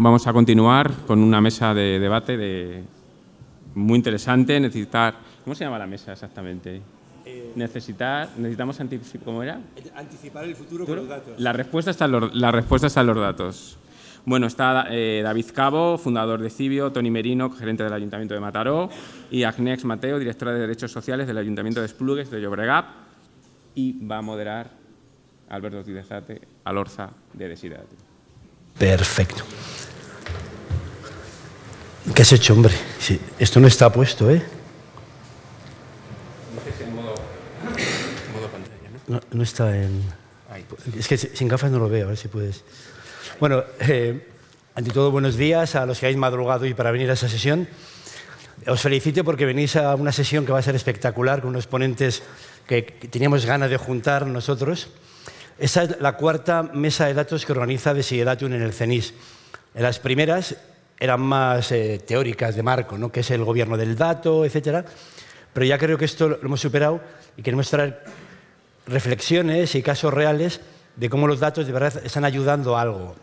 vamos a continuar con una mesa de debate muy interesante. ¿Cómo se llama la mesa exactamente? Necesitamos anticipar. ¿Cómo era? Anticipar el futuro con los datos. La respuesta está en los datos. Bueno, está David Cabo, fundador de Civio, Toni Merino, gerente del Ayuntamiento de Mataró, y Agnès Mateo, directora de Derechos Sociales del Ayuntamiento de Esplugues de Llobregat, y va a moderar Alberto Tidezate Alorza de Desiderati. Perfecto. ¿Qué has hecho, hombre? Sí, esto no está puesto, ¿eh? No sé si en modo pantalla, ¿no? No está en... Ahí. Es que sin gafas no lo veo, a ver si puedes... Bueno, ante todo, buenos días a los que habéis madrugado hoy para venir a esa sesión. Os felicito porque venís a una sesión que va a ser espectacular, con unos ponentes que teníamos ganas de juntar nosotros. Esta es la cuarta mesa de datos que organiza Desideratium en el CENIS. En las primeras eran más teóricas de marco, ¿no? Que es el gobierno del dato, etcétera. Pero ya creo que esto lo hemos superado y queremos traer reflexiones y casos reales de cómo los datos de verdad están ayudando a algo.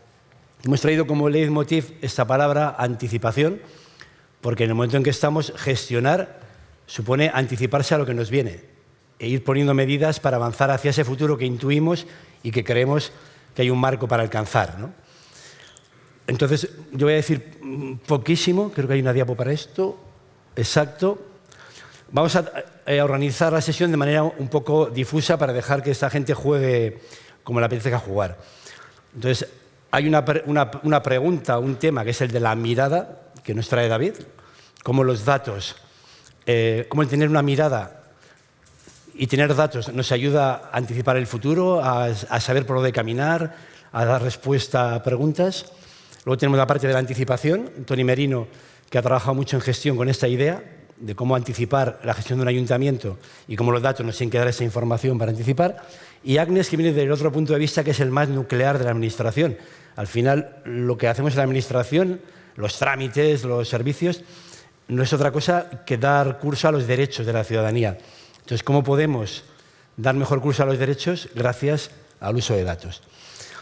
Hemos traído como leitmotiv esta palabra anticipación, porque en el momento en que estamos, gestionar supone anticiparse a lo que nos viene e ir poniendo medidas para avanzar hacia ese futuro que intuimos y que creemos que hay un marco para alcanzar, ¿no? Entonces, yo voy a decir poquísimo, creo que hay una diapo para esto, exacto. Vamos a organizar la sesión de manera un poco difusa para dejar que esta gente juegue como le apetezca jugar. Entonces, hay una pregunta, un tema que es el de la mirada que nos trae David, cómo los datos, cómo el tener una mirada y tener datos nos ayuda a anticipar el futuro, a saber por dónde caminar, a dar respuesta a preguntas. Luego tenemos la parte de la anticipación, Toni Merino, que ha trabajado mucho en gestión con esta idea de cómo anticipar la gestión de un ayuntamiento y cómo los datos nos tienen que dar esa información para anticipar. Y Agnès, que viene del otro punto de vista, que es el más nuclear de la administración. Al final, lo que hacemos en la administración, los trámites, los servicios, no es otra cosa que dar curso a los derechos de la ciudadanía. Entonces, ¿cómo podemos dar mejor curso a los derechos? Gracias al uso de datos.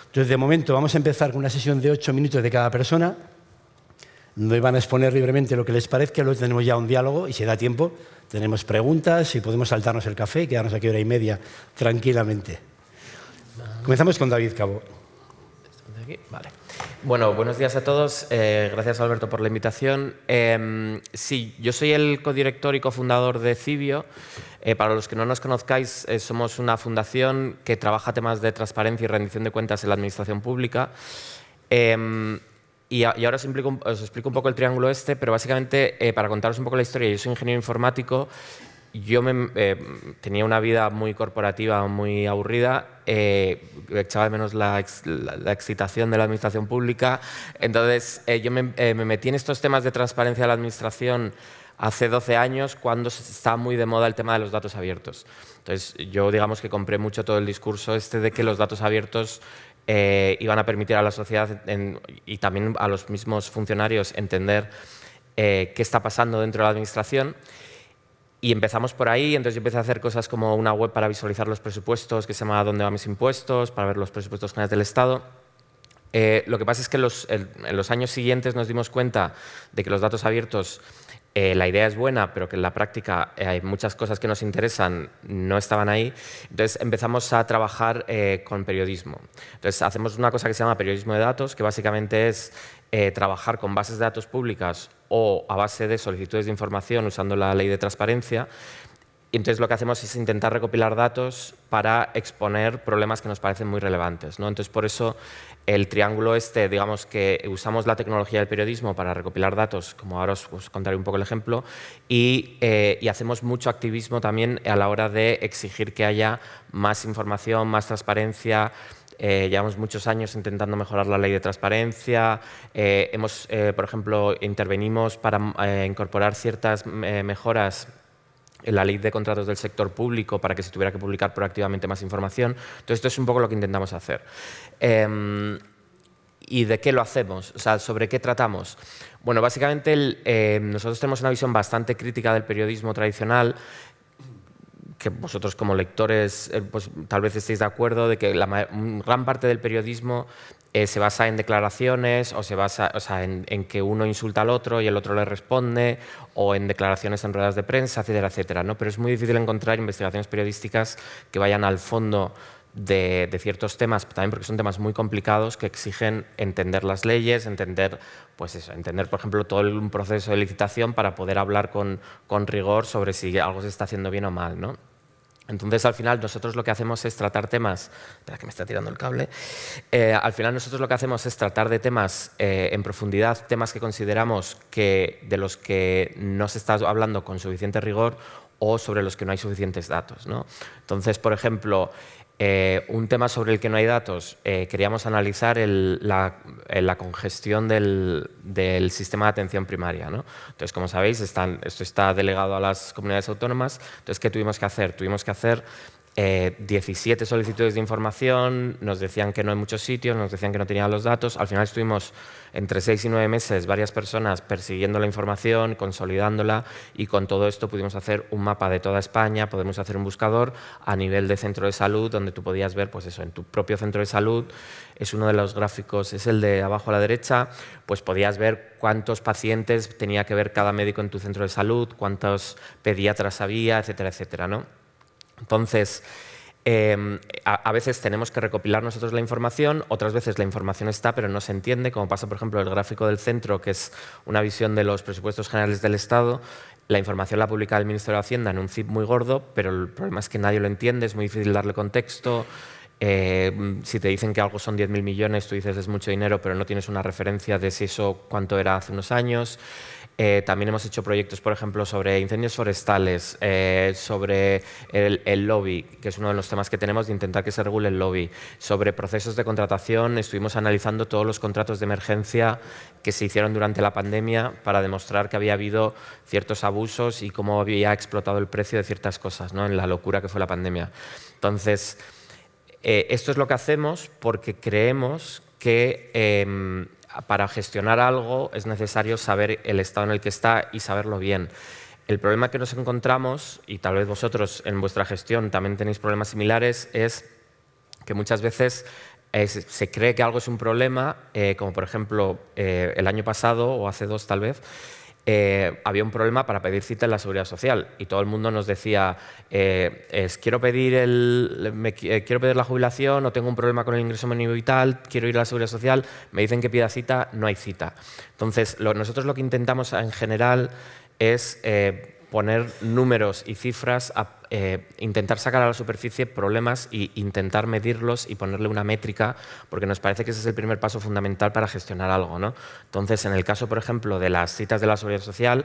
Entonces, de momento, vamos a empezar con una sesión de 8 minutos de cada persona. No van a exponer libremente lo que les parezca, luego tenemos ya un diálogo y si da tiempo tenemos preguntas y podemos saltarnos el café y quedarnos aquí hora y media tranquilamente. Comenzamos con David Cabo. Vale. Bueno, buenos días a todos. Gracias, Alberto, por la invitación. Sí, yo soy el codirector y cofundador de Civio. Para los que no nos conozcáis, somos una fundación que trabaja temas de transparencia y rendición de cuentas en la administración pública. Y ahora os explico un poco el triángulo este, pero básicamente, para contaros un poco la historia, yo soy ingeniero informático, yo tenía una vida muy corporativa, muy aburrida, echaba de menos la excitación de la administración pública, entonces yo me metí en estos temas de transparencia de la administración hace 12 años, cuando está muy de moda el tema de los datos abiertos. Entonces yo, digamos que compré mucho todo el discurso este de que los datos abiertos iban a permitir a la sociedad y también a los mismos funcionarios entender qué está pasando dentro de la administración. Y empezamos por ahí, entonces yo empecé a hacer cosas como una web para visualizar los presupuestos que se llama ¿Dónde van mis impuestos?, para ver los presupuestos generales del Estado. Lo que pasa es que en los años siguientes nos dimos cuenta de que los datos abiertos, la idea es buena, pero que en la práctica hay muchas cosas que nos interesan, no estaban ahí. Entonces empezamos a trabajar con periodismo. Entonces hacemos una cosa que se llama periodismo de datos, que básicamente es trabajar con bases de datos públicas o a base de solicitudes de información usando la ley de transparencia. Y entonces lo que hacemos es intentar recopilar datos para exponer problemas que nos parecen muy relevantes, ¿no? Entonces por eso el triángulo este, digamos que usamos la tecnología del periodismo para recopilar datos, como ahora os contaré un poco el ejemplo, y hacemos mucho activismo también a la hora de exigir que haya más información, más transparencia. Llevamos muchos años intentando mejorar la ley de transparencia. Por ejemplo, intervenimos para incorporar ciertas mejoras en la ley de contratos del sector público para que se tuviera que publicar proactivamente más información. Entonces, esto es un poco lo que intentamos hacer. ¿Y de qué lo hacemos? O sea, ¿sobre qué tratamos? Bueno, básicamente nosotros tenemos una visión bastante crítica del periodismo tradicional, que vosotros como lectores pues, tal vez estéis de acuerdo, de que gran parte del periodismo se basa en declaraciones o se basa en que uno insulta al otro y el otro le responde, o en declaraciones en ruedas de prensa, etcétera, etcétera, ¿no? Pero es muy difícil encontrar investigaciones periodísticas que vayan al fondo de ciertos temas, también porque son temas muy complicados que exigen entender las leyes, entender, pues eso, entender, por ejemplo, todo un proceso de licitación para poder hablar con rigor sobre si algo se está haciendo bien o mal, ¿no? Entonces, al final, nosotros lo que hacemos es tratar temas... Espera, que me está tirando el cable. Al final, nosotros lo que hacemos es tratar de temas en profundidad, temas que consideramos que de los que no se está hablando con suficiente rigor o sobre los que no hay suficientes datos, ¿no? Entonces, por ejemplo, un tema sobre el que no hay datos, queríamos analizar la congestión del sistema de atención primaria, ¿no? Entonces, como sabéis, esto está delegado a las comunidades autónomas. Entonces, ¿qué tuvimos que hacer? Tuvimos que hacer 17 solicitudes de información, nos decían que no en muchos sitios, nos decían que no tenían los datos. Al final estuvimos entre 6 y 9 meses varias personas persiguiendo la información, consolidándola, y con todo esto pudimos hacer un mapa de toda España, podemos hacer un buscador a nivel de centro de salud donde tú podías ver, pues eso, en tu propio centro de salud, es uno de los gráficos, es el de abajo a la derecha, pues podías ver cuántos pacientes tenía que ver cada médico en tu centro de salud, cuántos pediatras había, etcétera, etcétera, ¿no? Entonces, a veces tenemos que recopilar nosotros la información, otras veces la información está pero no se entiende, como pasa, por ejemplo, el gráfico del centro, que es una visión de los presupuestos generales del Estado. La información la publica el Ministerio de Hacienda en un zip muy gordo, pero el problema es que nadie lo entiende, es muy difícil darle contexto. Si te dicen que algo son 10.000 millones, tú dices es mucho dinero, pero no tienes una referencia de si eso cuánto era hace unos años. También hemos hecho proyectos, por ejemplo, sobre incendios forestales, sobre el lobby, que es uno de los temas que tenemos, de intentar que se regule el lobby. Sobre procesos de contratación, estuvimos analizando todos los contratos de emergencia que se hicieron durante la pandemia para demostrar que había habido ciertos abusos y cómo había explotado el precio de ciertas cosas, ¿no? En la locura que fue la pandemia. Entonces, esto es lo que hacemos porque creemos que para gestionar algo es necesario saber el estado en el que está y saberlo bien. El problema que nos encontramos, y tal vez vosotros en vuestra gestión también tenéis problemas similares, es que muchas veces se cree que algo es un problema, como por ejemplo el año pasado o hace 2 tal vez, había un problema para pedir cita en la Seguridad Social y todo el mundo nos decía quiero pedir la jubilación o tengo un problema con el ingreso mínimo vital, quiero ir a la Seguridad Social, me dicen que pida cita, no hay cita. Entonces, nosotros lo que intentamos en general es poner números y cifras, intentar sacar a la superficie problemas e intentar medirlos y ponerle una métrica, porque nos parece que ese es el primer paso fundamental para gestionar algo, ¿no? Entonces, en el caso, por ejemplo, de las citas de la Seguridad Social,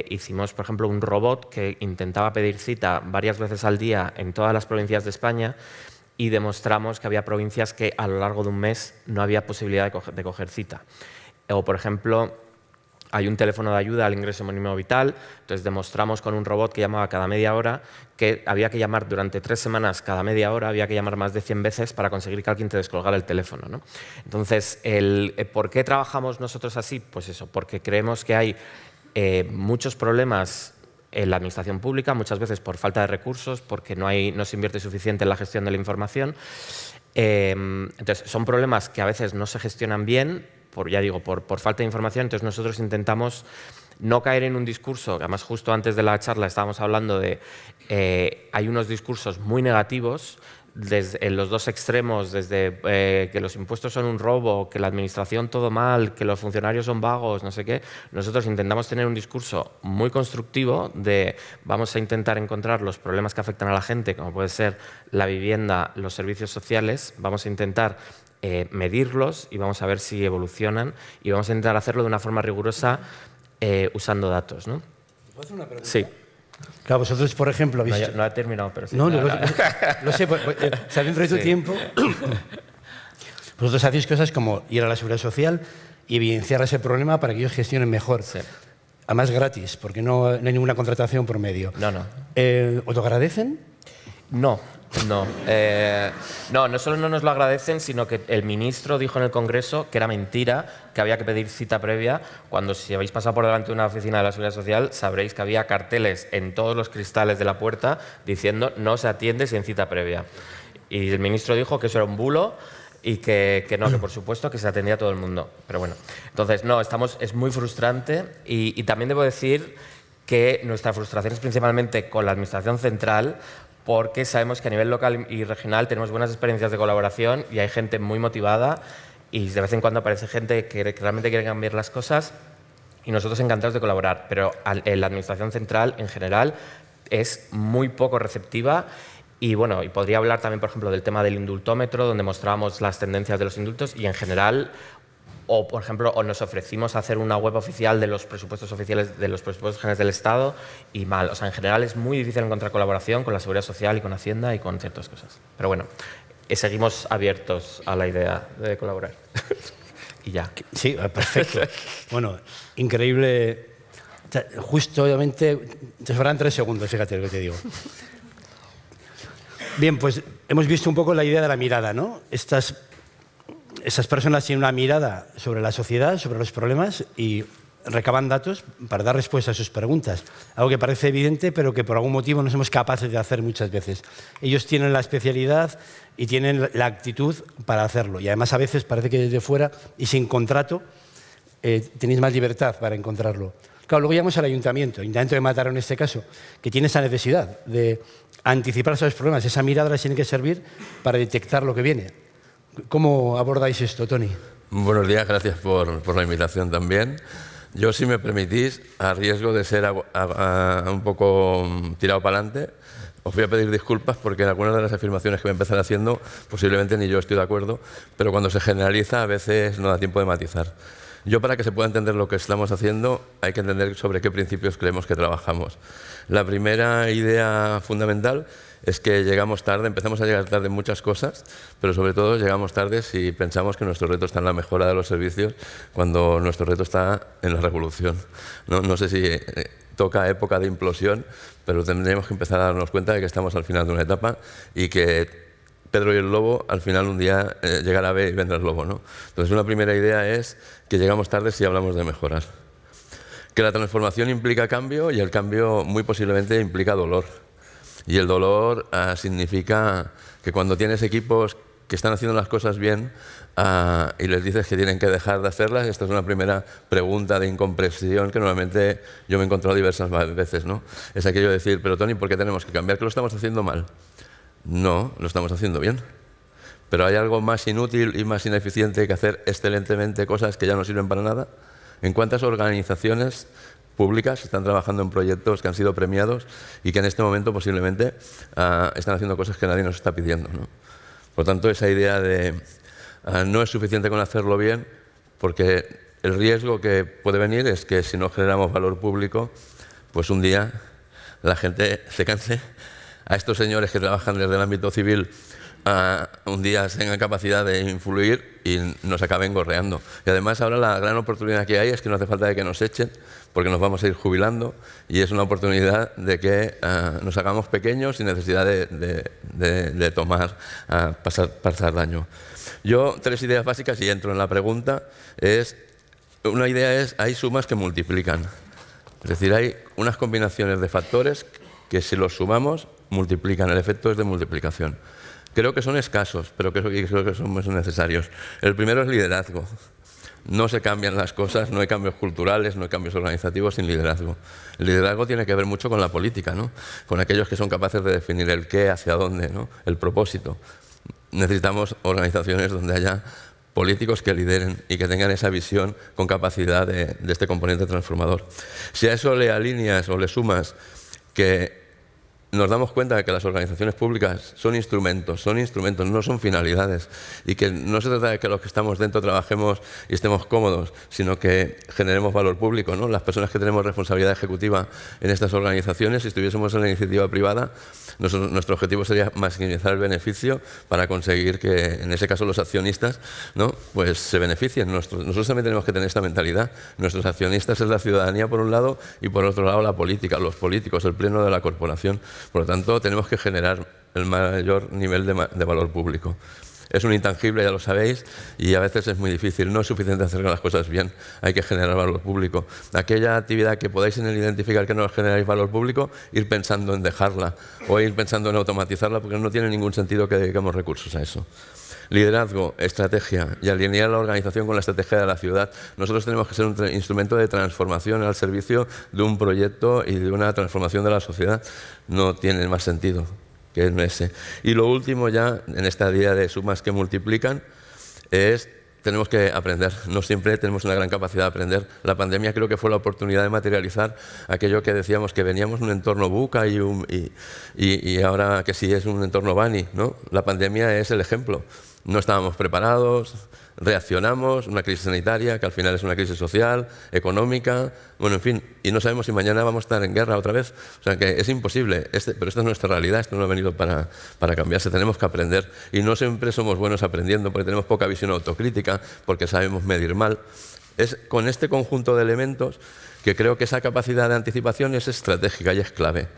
hicimos, por ejemplo, un robot que intentaba pedir cita varias veces al día en todas las provincias de España y demostramos que había provincias que a lo largo de un mes no había posibilidad de coger cita. O, por ejemplo, hay un teléfono de ayuda al ingreso mínimo vital, entonces demostramos con un robot que llamaba cada media hora que había que llamar durante 3 semanas cada media hora, había que llamar más de 100 veces para conseguir que alguien te descolgara el teléfono, ¿no? Entonces, ¿por qué trabajamos nosotros así? Pues eso, porque creemos que hay muchos problemas en la administración pública, muchas veces por falta de recursos, porque no se invierte suficiente en la gestión de la información. Entonces, son problemas que a veces no se gestionan bien, por falta de información. Entonces nosotros intentamos no caer en un discurso, que además justo antes de la charla estábamos hablando de hay unos discursos muy negativos en los dos extremos, desde que los impuestos son un robo, que la administración todo mal, que los funcionarios son vagos, no sé qué. Nosotros intentamos tener un discurso muy constructivo de vamos a intentar encontrar los problemas que afectan a la gente, como puede ser la vivienda, los servicios sociales, vamos a intentar medirlos y vamos a ver si evolucionan y vamos a intentar hacerlo de una forma rigurosa usando datos, ¿no? ¿Puedo hacer una pregunta? Sí. Claro, vosotros, por ejemplo... No he terminado, pero sí. No, lo sé, está dentro de tu tiempo. Vosotros hacéis cosas como ir a la Seguridad Social y evidenciar ese problema para que ellos gestionen mejor. Sí. Además gratis, porque no hay ninguna contratación por medio. No. ¿Os lo agradecen? No. No solo no nos lo agradecen, sino que el ministro dijo en el Congreso que era mentira, que había que pedir cita previa, cuando si habéis pasado por delante de una oficina de la Seguridad Social sabréis que había carteles en todos los cristales de la puerta diciendo no se atiende sin cita previa. Y el ministro dijo que eso era un bulo y que no, que por supuesto que se atendía a todo el mundo. Pero bueno, entonces no, es muy frustrante y también debo decir que nuestra frustración es principalmente con la Administración central, porque sabemos que a nivel local y regional tenemos buenas experiencias de colaboración y hay gente muy motivada y de vez en cuando aparece gente que realmente quiere cambiar las cosas y nosotros encantados de colaborar, pero la Administración central en general es muy poco receptiva. Y bueno, y podría hablar también, por ejemplo, del tema del indultómetro, donde mostrábamos las tendencias de los indultos y en general, o por ejemplo, o nos ofrecimos a hacer una web oficial de los presupuestos oficiales, de los presupuestos generales del Estado y mal. O sea, en general es muy difícil encontrar colaboración con la Seguridad Social y con Hacienda y con ciertas cosas. Pero bueno, seguimos abiertos a la idea de colaborar. Y ya. Sí, perfecto. Bueno, increíble. Justo, obviamente, te sobran 3 segundos, fíjate lo que te digo. Bien, pues hemos visto un poco la idea de la mirada, ¿no? Estas personas tienen una mirada sobre la sociedad, sobre los problemas y recaban datos para dar respuesta a sus preguntas. Algo que parece evidente, pero que por algún motivo no somos capaces de hacer muchas veces. Ellos tienen la especialidad y tienen la actitud para hacerlo. Y además a veces parece que desde fuera y sin contrato tenéis más libertad para encontrarlo. Claro, luego llegamos al Ayuntamiento de Mataró en este caso, que tiene esa necesidad de anticiparse a los problemas. Esa mirada les tiene que servir para detectar lo que viene. ¿Cómo abordáis esto, Toni? Buenos días, gracias por la invitación también. Yo, si me permitís, a riesgo de ser un poco tirado para adelante, os voy a pedir disculpas porque en algunas de las afirmaciones que voy a empezar haciendo posiblemente ni yo estoy de acuerdo, pero cuando se generaliza a veces no da tiempo de matizar. Yo, para que se pueda entender lo que estamos haciendo, hay que entender sobre qué principios creemos que trabajamos. La primera idea fundamental es que llegamos tarde, empezamos a llegar tarde en muchas cosas, pero sobre todo llegamos tarde si pensamos que nuestro reto está en la mejora de los servicios, cuando nuestro reto está en la revolución. No sé si toca época de implosión, pero tendremos que empezar a darnos cuenta de que estamos al final de una etapa y que Pedro y el lobo, al final un día llegará B y vendrá el lobo, ¿no? Entonces, una primera idea es que llegamos tarde si hablamos de mejorar. Que la transformación implica cambio y el cambio muy posiblemente implica dolor. Y el dolor significa que cuando tienes equipos que están haciendo las cosas bien y les dices que tienen que dejar de hacerlas, esta es una primera pregunta de incomprensión que normalmente yo me he encontrado diversas veces, ¿no? Es aquello de decir, pero Toni, ¿por qué tenemos que cambiar? ¿Que lo estamos haciendo mal? No, lo estamos haciendo bien. Pero hay algo más inútil y más ineficiente que hacer excelentemente cosas que ya no sirven para nada. ¿En cuántas organizaciones públicas están trabajando en proyectos que han sido premiados y que en este momento posiblemente están haciendo cosas que nadie nos está pidiendo, ¿no? Por lo tanto, esa idea de no es suficiente con hacerlo bien, porque el riesgo que puede venir es que si no generamos valor público, pues un día la gente se canse. A estos señores que trabajan desde el ámbito civil un día tengan capacidad de influir y nos acaben gorreando. Y además ahora la gran oportunidad que hay es que no hace falta de que nos echen, porque nos vamos a ir jubilando y es una oportunidad de que nos hagamos pequeños sin necesidad de pasar daño. Yo, 3 ideas básicas y entro en la pregunta. Una idea es, hay sumas que multiplican. Es decir, hay unas combinaciones de factores que si los sumamos multiplican, el efecto es de multiplicación. Creo que son escasos, pero creo que son muy necesarios. El primero es liderazgo. No se cambian las cosas, no hay cambios culturales, no hay cambios organizativos sin liderazgo. El liderazgo tiene que ver mucho con la política, ¿no? Con aquellos que son capaces de definir el qué, hacia dónde, ¿no? El propósito. Necesitamos organizaciones donde haya políticos que lideren y que tengan esa visión con capacidad de este componente transformador. Si a eso le alineas o le sumas que nos damos cuenta de que las organizaciones públicas son instrumentos, no son finalidades, y que no se trata de que los que estamos dentro trabajemos y estemos cómodos, sino que generemos valor público, ¿no? Las personas que tenemos responsabilidad ejecutiva en estas organizaciones, si estuviésemos en la iniciativa privada, nuestro objetivo sería maximizar el beneficio para conseguir que, en ese caso, los accionistas, ¿no? Pues se beneficien. Nosotros también tenemos que tener esta mentalidad. Nuestros accionistas es la ciudadanía, por un lado, y por otro lado la política, los políticos, el pleno de la corporación. Por lo tanto, tenemos que generar el mayor nivel de valor público. Es un intangible, ya lo sabéis, y a veces es muy difícil. No es suficiente hacer las cosas bien, hay que generar valor público. Aquella actividad que podáis identificar que no generáis valor público, ir pensando en dejarla o ir pensando en automatizarla, porque no tiene ningún sentido que dediquemos recursos a eso. Liderazgo, estrategia y alinear la organización con la estrategia de la ciudad. Nosotros tenemos que ser un instrumento de transformación al servicio de un proyecto y de una transformación de la sociedad. No tiene más sentido que en ese. Y lo último ya, en esta idea de sumas que multiplican, es tenemos que aprender. No siempre tenemos una gran capacidad de aprender. La pandemia creo que fue la oportunidad de materializar aquello que decíamos que veníamos de un entorno VUCA y ahora que sí es un entorno BANI, ¿no? La pandemia es el ejemplo. No estábamos preparados, reaccionamos, una crisis sanitaria que al final es una crisis social, económica, bueno, en fin, y no sabemos si mañana vamos a estar en guerra otra vez. O sea que es imposible, pero esta es nuestra realidad, esto no ha venido para cambiarse, tenemos que aprender y no siempre somos buenos aprendiendo porque tenemos poca visión autocrítica, porque sabemos medir mal. Es con este conjunto de elementos que creo que esa capacidad de anticipación es estratégica y es clave.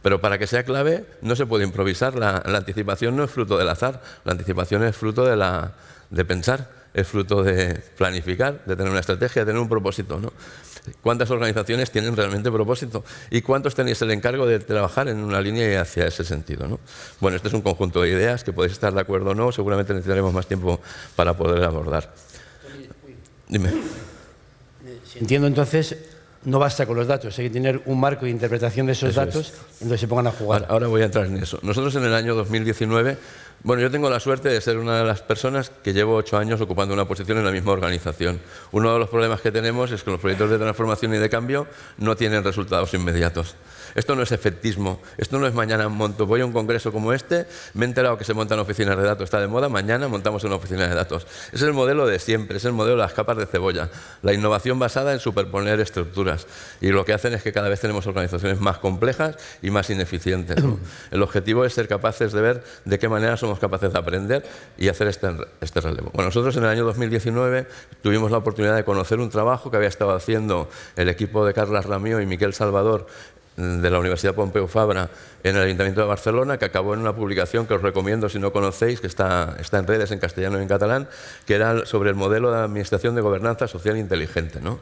Pero para que sea clave no se puede improvisar, la anticipación no es fruto del azar, la anticipación es fruto de pensar, es fruto de planificar, de tener una estrategia, de tener un propósito, ¿no? ¿Cuántas organizaciones tienen realmente propósito? ¿Y cuántos tenéis el encargo de trabajar en una línea y hacia ese sentido, ¿no? Bueno, este es un conjunto de ideas que podéis estar de acuerdo o no, seguramente necesitaremos más tiempo para poder abordar. Dime. Si entiendo entonces, no basta con los datos, hay que tener un marco de interpretación de esos datos en donde se pongan a jugar. Ahora voy a entrar en eso. Nosotros en el año 2019, bueno, yo tengo la suerte de ser una de las personas que llevo 8 años ocupando una posición en la misma organización. Uno de los problemas que tenemos es que los proyectos de transformación y de cambio no tienen resultados inmediatos. Esto no es efectismo, esto no es mañana voy a un congreso como este, me he enterado que se montan oficinas de datos, está de moda, mañana montamos una oficina de datos. Es el modelo de siempre, es el modelo de las capas de cebolla, la innovación basada en superponer estructuras. Y lo que hacen es que cada vez tenemos organizaciones más complejas y más ineficientes, ¿no? El objetivo es ser capaces de ver de qué manera somos capaces de aprender y hacer este relevo. Bueno, nosotros en el año 2019 tuvimos la oportunidad de conocer un trabajo que había estado haciendo el equipo de Carles Ramió y Miquel Salvador de la Universidad Pompeu Fabra en el Ayuntamiento de Barcelona, que acabó en una publicación que os recomiendo si no conocéis, que está en redes en castellano y en catalán, que era sobre el modelo de administración de gobernanza social inteligente, ¿no?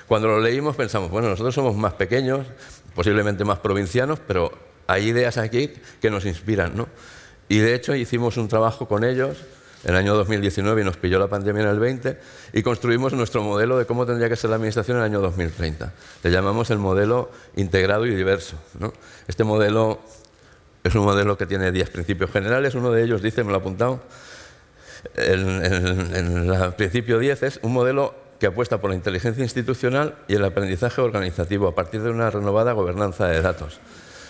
Cuando lo leímos pensamos, bueno, nosotros somos más pequeños, posiblemente más provincianos, pero hay ideas aquí que nos inspiran, ¿no? Y de hecho hicimos un trabajo con ellos en el año 2019 y nos pilló la pandemia en el 20 y construimos nuestro modelo de cómo tendría que ser la administración en el año 2030. Le llamamos el modelo integrado y diverso, ¿no? Este modelo es un modelo que tiene 10 principios generales. Uno de ellos dice, me lo he apuntado, el principio 10 es un modelo que apuesta por la inteligencia institucional y el aprendizaje organizativo a partir de una renovada gobernanza de datos.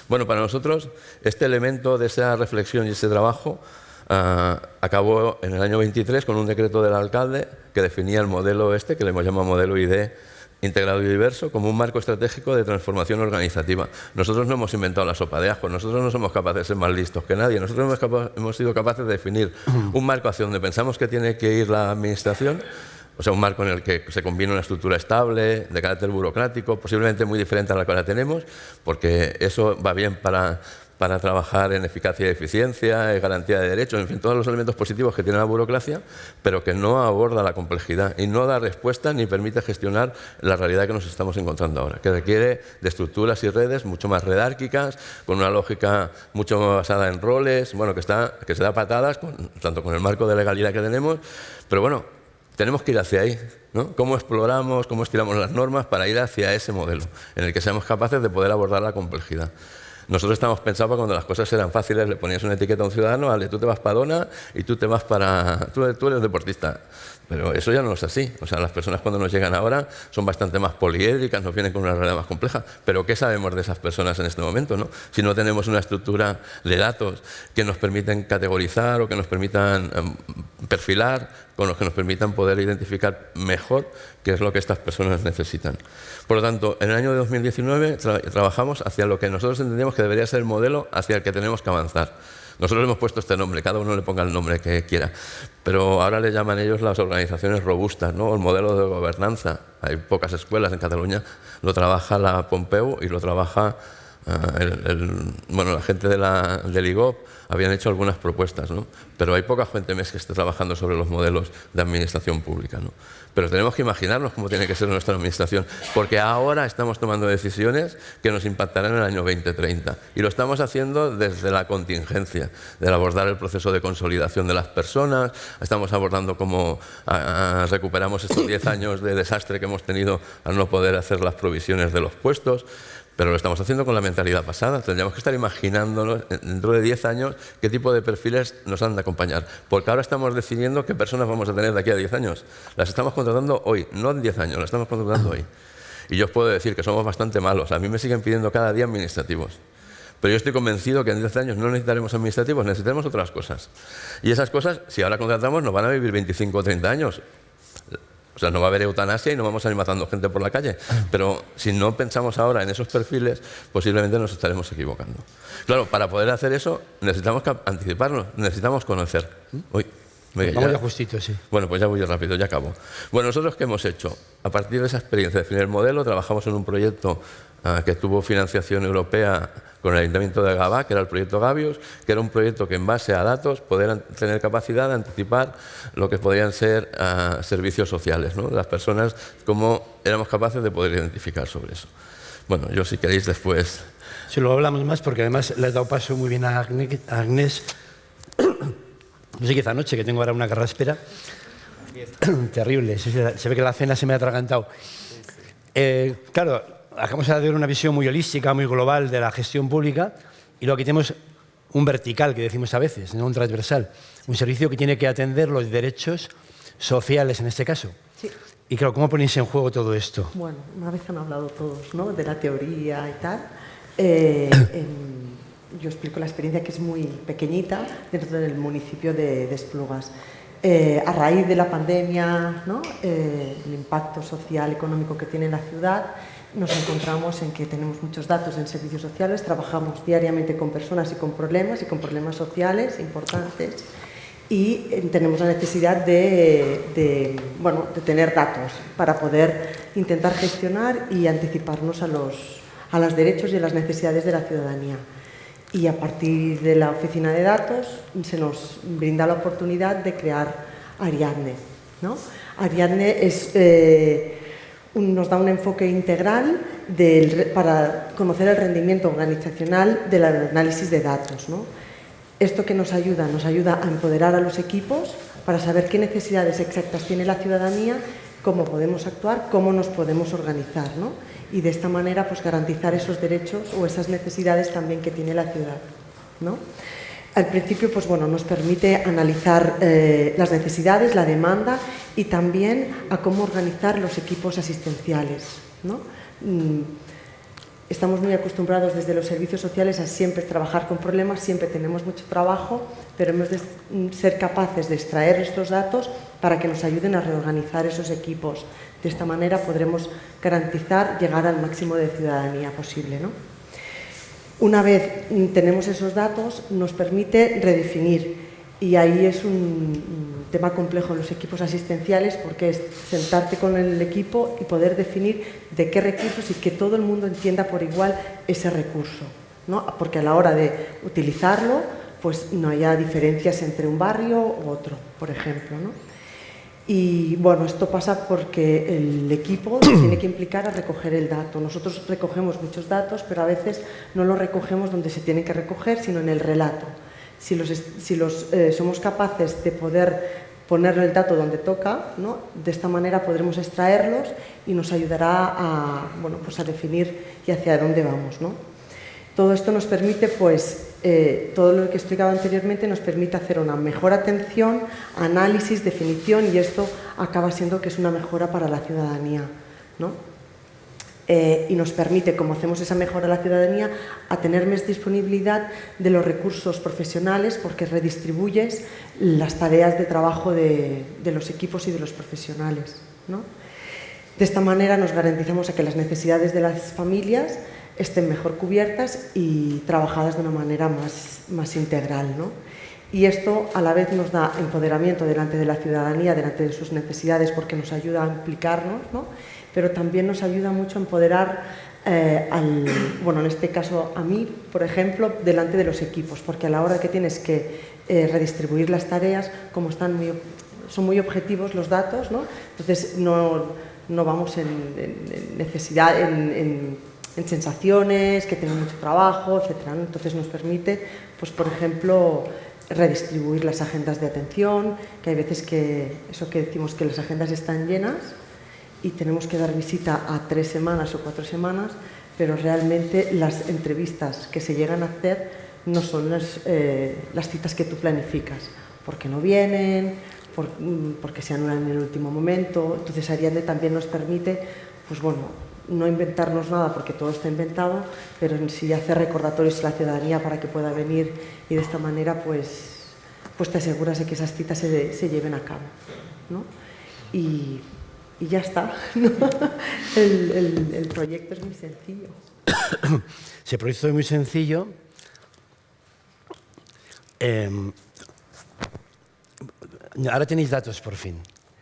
Bueno, para nosotros este elemento de esa reflexión y ese trabajo acabó en el año 23 con un decreto del alcalde que definía el modelo que le hemos llamado modelo ID integrado y diverso como un marco estratégico de transformación organizativa. Nosotros no hemos inventado la sopa de ajo, nosotros no somos capaces de ser más listos que nadie, nosotros hemos sido capaces de definir un marco hacia donde pensamos que tiene que ir la administración. O sea, un marco en el que se combina una estructura estable, de carácter burocrático, posiblemente muy diferente a la que ahora tenemos, porque eso va bien para trabajar en eficacia y eficiencia, garantía de derechos, en fin, todos los elementos positivos que tiene la burocracia, pero que no aborda la complejidad y no da respuesta ni permite gestionar la realidad que nos estamos encontrando ahora, que requiere de estructuras y redes mucho más redárquicas, con una lógica mucho más basada en roles, bueno, que se da patadas, tanto con el marco de legalidad que tenemos, pero bueno, tenemos que ir hacia ahí, ¿no? ¿Cómo exploramos, cómo estiramos las normas para ir hacia ese modelo en el que seamos capaces de poder abordar la complejidad? Nosotros estamos pensando cuando las cosas eran fáciles, le ponías una etiqueta a un ciudadano, vale, tú te vas para Dona y tú te vas para... Tú eres deportista. Pero eso ya no es así. O sea, las personas cuando nos llegan ahora son bastante más poliédricas, nos vienen con una realidad más compleja. Pero ¿qué sabemos de esas personas en este momento, no? Si no tenemos una estructura de datos que nos permiten categorizar o que nos permitan perfilar, con los que nos permitan poder identificar mejor qué es lo que estas personas necesitan. Por lo tanto, en el año 2019 trabajamos hacia lo que nosotros entendíamos que debería ser el modelo hacia el que tenemos que avanzar. Nosotros hemos puesto este nombre, cada uno le ponga el nombre que quiera, pero ahora le llaman ellos las organizaciones robustas, ¿no? El modelo de gobernanza. Hay pocas escuelas en Cataluña, lo trabaja la Pompeu y lo trabaja Bueno, la gente del IGOP habían hecho algunas propuestas, ¿no? Pero hay poca gente más que esté trabajando sobre los modelos de administración pública, ¿no? Pero tenemos que imaginarnos cómo tiene que ser nuestra administración, porque ahora estamos tomando decisiones que nos impactarán en el año 2030 y lo estamos haciendo desde la contingencia, de abordar el proceso de consolidación de las personas, estamos abordando cómo recuperamos estos 10 años de desastre que hemos tenido al no poder hacer las provisiones de los puestos. Pero lo estamos haciendo con la mentalidad pasada. Tendríamos que estar imaginándonos dentro de 10 años qué tipo de perfiles nos han de acompañar. Porque ahora estamos decidiendo qué personas vamos a tener de aquí a 10 años. Las estamos contratando hoy, no en 10 años, las estamos contratando hoy. Y yo os puedo decir que somos bastante malos. A mí me siguen pidiendo cada día administrativos. Pero yo estoy convencido que en 10 años no necesitaremos administrativos, necesitaremos otras cosas. Y esas cosas, si ahora contratamos, nos van a vivir 25 o 30 años. O sea, no va a haber eutanasia y no vamos a ir matando gente por la calle. Pero si no pensamos ahora en esos perfiles, posiblemente nos estaremos equivocando. Claro, para poder hacer eso necesitamos anticiparnos, necesitamos conocer. Uy, vamos ya justito, sí. Bueno, pues ya voy rápido, ya acabo. Bueno, ¿nosotros qué hemos hecho? A partir de esa experiencia de definir el modelo, trabajamos en un proyecto que tuvo financiación europea con el Ayuntamiento de Gavà, que era el proyecto Gavios, que era un proyecto que en base a datos poder tener capacidad de anticipar lo que podían ser servicios sociales, ¿no? Las personas, cómo éramos capaces de poder identificar sobre eso. Bueno, yo si queréis después... Si lo hablamos más, porque además le he dado paso muy bien a Agnès. No sé qué esta noche, que tengo ahora una carraspera. Terrible, se ve que la cena se me ha atragantado. Claro, acabamos de dar una visión muy holística, muy global de la gestión pública y luego aquí tenemos un vertical, que decimos a veces, no un transversal. Un servicio que tiene que atender los derechos sociales en este caso. Sí. Y claro, ¿cómo ponéis en juego todo esto? Bueno, una vez han hablado todos, ¿no?, de la teoría y tal. Yo explico la experiencia, que es muy pequeñita dentro del municipio de Esplugas. A raíz de la pandemia, ¿no?, el impacto social, económico que tiene la ciudad, nos encontramos en que tenemos muchos datos en servicios sociales, trabajamos diariamente con personas y con problemas sociales importantes y tenemos la necesidad de tener datos para poder intentar gestionar y anticiparnos a los derechos y a las necesidades de la ciudadanía. Y a partir de la oficina de datos se nos brinda la oportunidad de crear Ariadne, ¿no? Ariadne nos da un enfoque integral para conocer el rendimiento organizacional del análisis de datos, ¿no? ¿Esto qué nos ayuda? Nos ayuda a empoderar a los equipos para saber qué necesidades exactas tiene la ciudadanía, cómo podemos actuar, cómo nos podemos organizar, ¿no? Y de esta manera pues garantizar esos derechos o esas necesidades también que tiene la ciudad, ¿no? Al principio pues bueno, nos permite analizar las necesidades, la demanda y también a cómo organizar los equipos asistenciales, ¿no? Estamos muy acostumbrados desde los servicios sociales a siempre trabajar con problemas, siempre tenemos mucho trabajo, pero hemos de ser capaces de extraer estos datos para que nos ayuden a reorganizar esos equipos. De esta manera podremos garantizar llegar al máximo de ciudadanía posible, ¿no? Una vez tenemos esos datos, nos permite redefinir, y ahí es un tema complejo en los equipos asistenciales, porque es sentarte con el equipo y poder definir de qué recursos y que todo el mundo entienda por igual ese recurso, ¿no? Porque a la hora de utilizarlo, pues no haya diferencias entre un barrio u otro, por ejemplo, ¿no? Y bueno, esto pasa porque el equipo se tiene que implicar a recoger el dato. Nosotros recogemos muchos datos, pero a veces no los recogemos donde se tienen que recoger, sino en el relato. Si somos capaces de poder poner el dato donde toca, ¿no?, de esta manera podremos extraerlos y nos ayudará a definir y hacia dónde vamos, ¿no? Todo esto nos permite, pues, todo lo que he explicado anteriormente nos permite hacer una mejor atención, análisis, definición, y esto acaba siendo que es una mejora para la ciudadanía, ¿no? Y nos permite, como hacemos esa mejora a la ciudadanía, a tener más disponibilidad de los recursos profesionales, porque redistribuyes las tareas de trabajo de los equipos y de los profesionales, ¿no? De esta manera nos garantizamos a que las necesidades de las familias estén mejor cubiertas y trabajadas de una manera más integral, ¿no? Y esto a la vez nos da empoderamiento delante de la ciudadanía, delante de sus necesidades, porque nos ayuda a implicarnos, ¿no? Pero también nos ayuda mucho a empoderar bueno, en este caso a mí, por ejemplo, delante de los equipos, porque a la hora que tienes que redistribuir las tareas, como son muy objetivos los datos, ¿no? Entonces no vamos en necesidad, en sensaciones, que tengan mucho trabajo, etcétera, ¿no? Entonces nos permite, pues por ejemplo, redistribuir las agendas de atención, que hay veces que eso que decimos que las agendas están llenas y tenemos que dar visita a 3 semanas o 4 semanas, pero realmente las entrevistas que se llegan a hacer no son las citas que tú planificas, porque no vienen, porque se anulan en el último momento. Entonces Ariadne también nos permite, pues bueno, no inventarnos nada porque todo está inventado, pero en sí hacer recordatorios a la ciudadanía para que pueda venir y de esta manera pues te aseguras de que esas citas se lleven a cabo, ¿no? Y ya está, ¿no? El proyecto es muy sencillo. Ese proyecto es muy sencillo. Ahora tenéis datos por fin,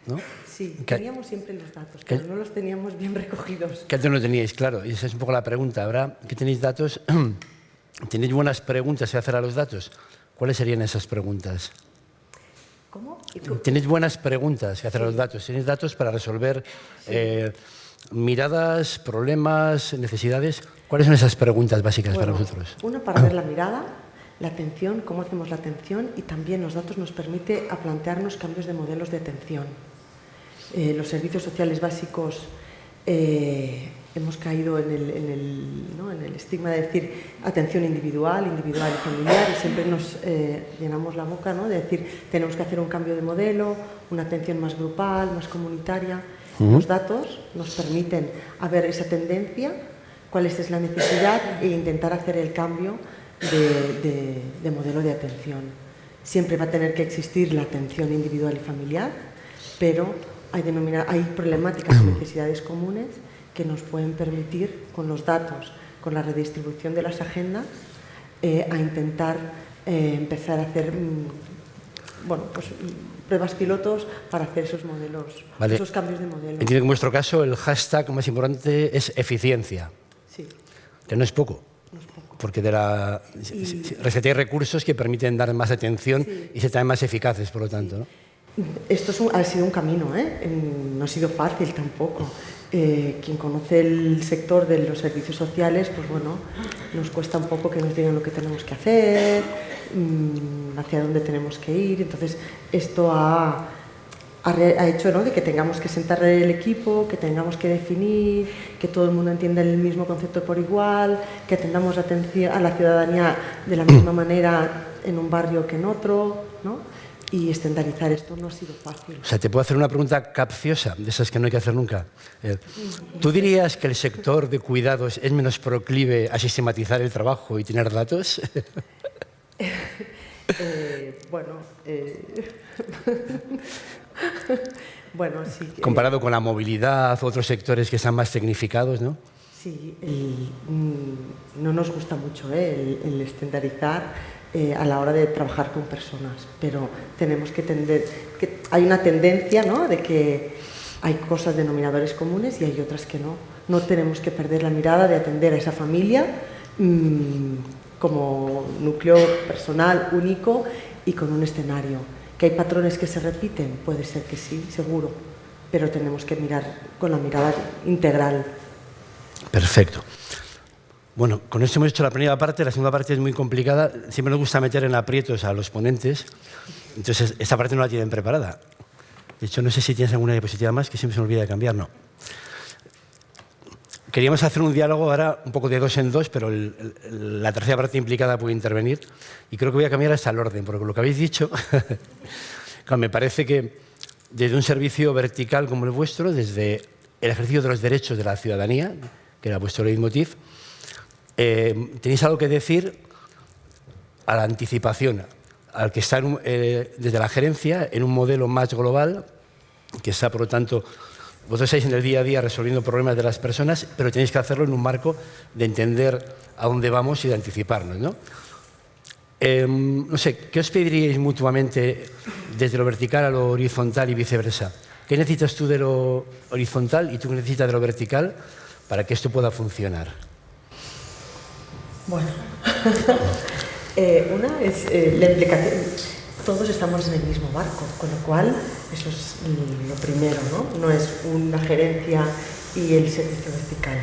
¿no? Sí, teníamos siempre los datos, pero no los teníamos bien recogidos. Que antes no teníais, claro, y esa es un poco la pregunta. Ahora que tenéis datos, ¿tenéis buenas preguntas que hacer a los datos? ¿Cuáles serían esas preguntas? ¿Cómo? ¿Tenéis buenas preguntas que hacer a los datos? ¿Tenéis datos para resolver miradas, problemas, necesidades? ¿Cuáles son esas preguntas básicas para vosotros? Una para ver la mirada, la atención, cómo hacemos la atención, y también los datos nos permite a plantearnos cambios de modelos de atención. Los servicios sociales básicos hemos caído en el estigma de decir atención individual y familiar, y siempre nos llenamos la boca, ¿no?, de decir tenemos que hacer un cambio de modelo, una atención más grupal, más comunitaria. Los datos nos permiten ver esa tendencia, cuál es la necesidad e intentar hacer el cambio de modelo de atención. Siempre va a tener que existir la atención individual y familiar, pero hay problemáticas y necesidades comunes que nos pueden permitir, con los datos, con la redistribución de las agendas, a intentar empezar a hacer pruebas pilotos para hacer esos modelos, esos cambios de modelo. Entiendo que en vuestro caso el hashtag más importante es eficiencia. Sí. Que no es poco. No es poco. Porque reseteáis recursos que permiten dar más atención y ser también más eficaces, por lo tanto, ¿no? Esto ha sido un camino, no ha sido fácil tampoco. Quien conoce el sector de los servicios sociales, pues bueno, nos cuesta un poco que nos digan lo que tenemos que hacer, hacia dónde tenemos que ir. Entonces, esto ha hecho, ¿no?, de que tengamos que sentar el equipo, que tengamos que definir, que todo el mundo entienda el mismo concepto por igual, que atendamos a la ciudadanía de la misma manera en un barrio que en otro, ¿no? Y estandarizar esto no ha sido fácil. O sea, te puedo hacer una pregunta capciosa, de esas que no hay que hacer nunca. ¿Tú dirías que el sector de cuidados es menos proclive a sistematizar el trabajo y tener datos? Bueno, sí. Comparado con la movilidad, otros sectores que están más tecnificados, ¿no? Sí, no nos gusta mucho el estandarizar a la hora de trabajar con personas, pero tenemos que entender que hay una tendencia, ¿no?, de que hay cosas denominadores comunes y hay otras que no. No tenemos que perder la mirada de atender a esa familia como núcleo personal único y con un escenario. ¿Que hay patrones que se repiten? Puede ser que sí, seguro, pero tenemos que mirar con la mirada integral. Perfecto. Bueno, con esto hemos hecho la primera parte. La segunda parte es muy complicada. Siempre nos gusta meter en aprietos a los ponentes. Entonces, esta parte no la tienen preparada. De hecho, no sé si tienes alguna diapositiva más, que siempre se me olvida de cambiar. No. Queríamos hacer un diálogo ahora un poco de 2 en 2, pero la tercera parte implicada puede intervenir. Y creo que voy a cambiar hasta el orden, porque lo que habéis dicho, claro, me parece que desde un servicio vertical como el vuestro, desde el ejercicio de los derechos de la ciudadanía, que era vuestro leitmotiv, tenéis algo que decir a la anticipación, al que está desde la gerencia en un modelo más global, que está, por lo tanto, vosotros estáis en el día a día resolviendo problemas de las personas, pero tenéis que hacerlo en un marco de entender a dónde vamos y de anticiparnos, ¿no? No sé, ¿qué os pediríais mutuamente desde lo vertical a lo horizontal y viceversa? ¿Qué necesitas tú de lo horizontal y tú qué necesitas de lo vertical para que esto pueda funcionar? Bueno, una es la implicación. Todos estamos en el mismo barco, con lo cual eso es lo primero, ¿no? No es una gerencia y el servicio vertical.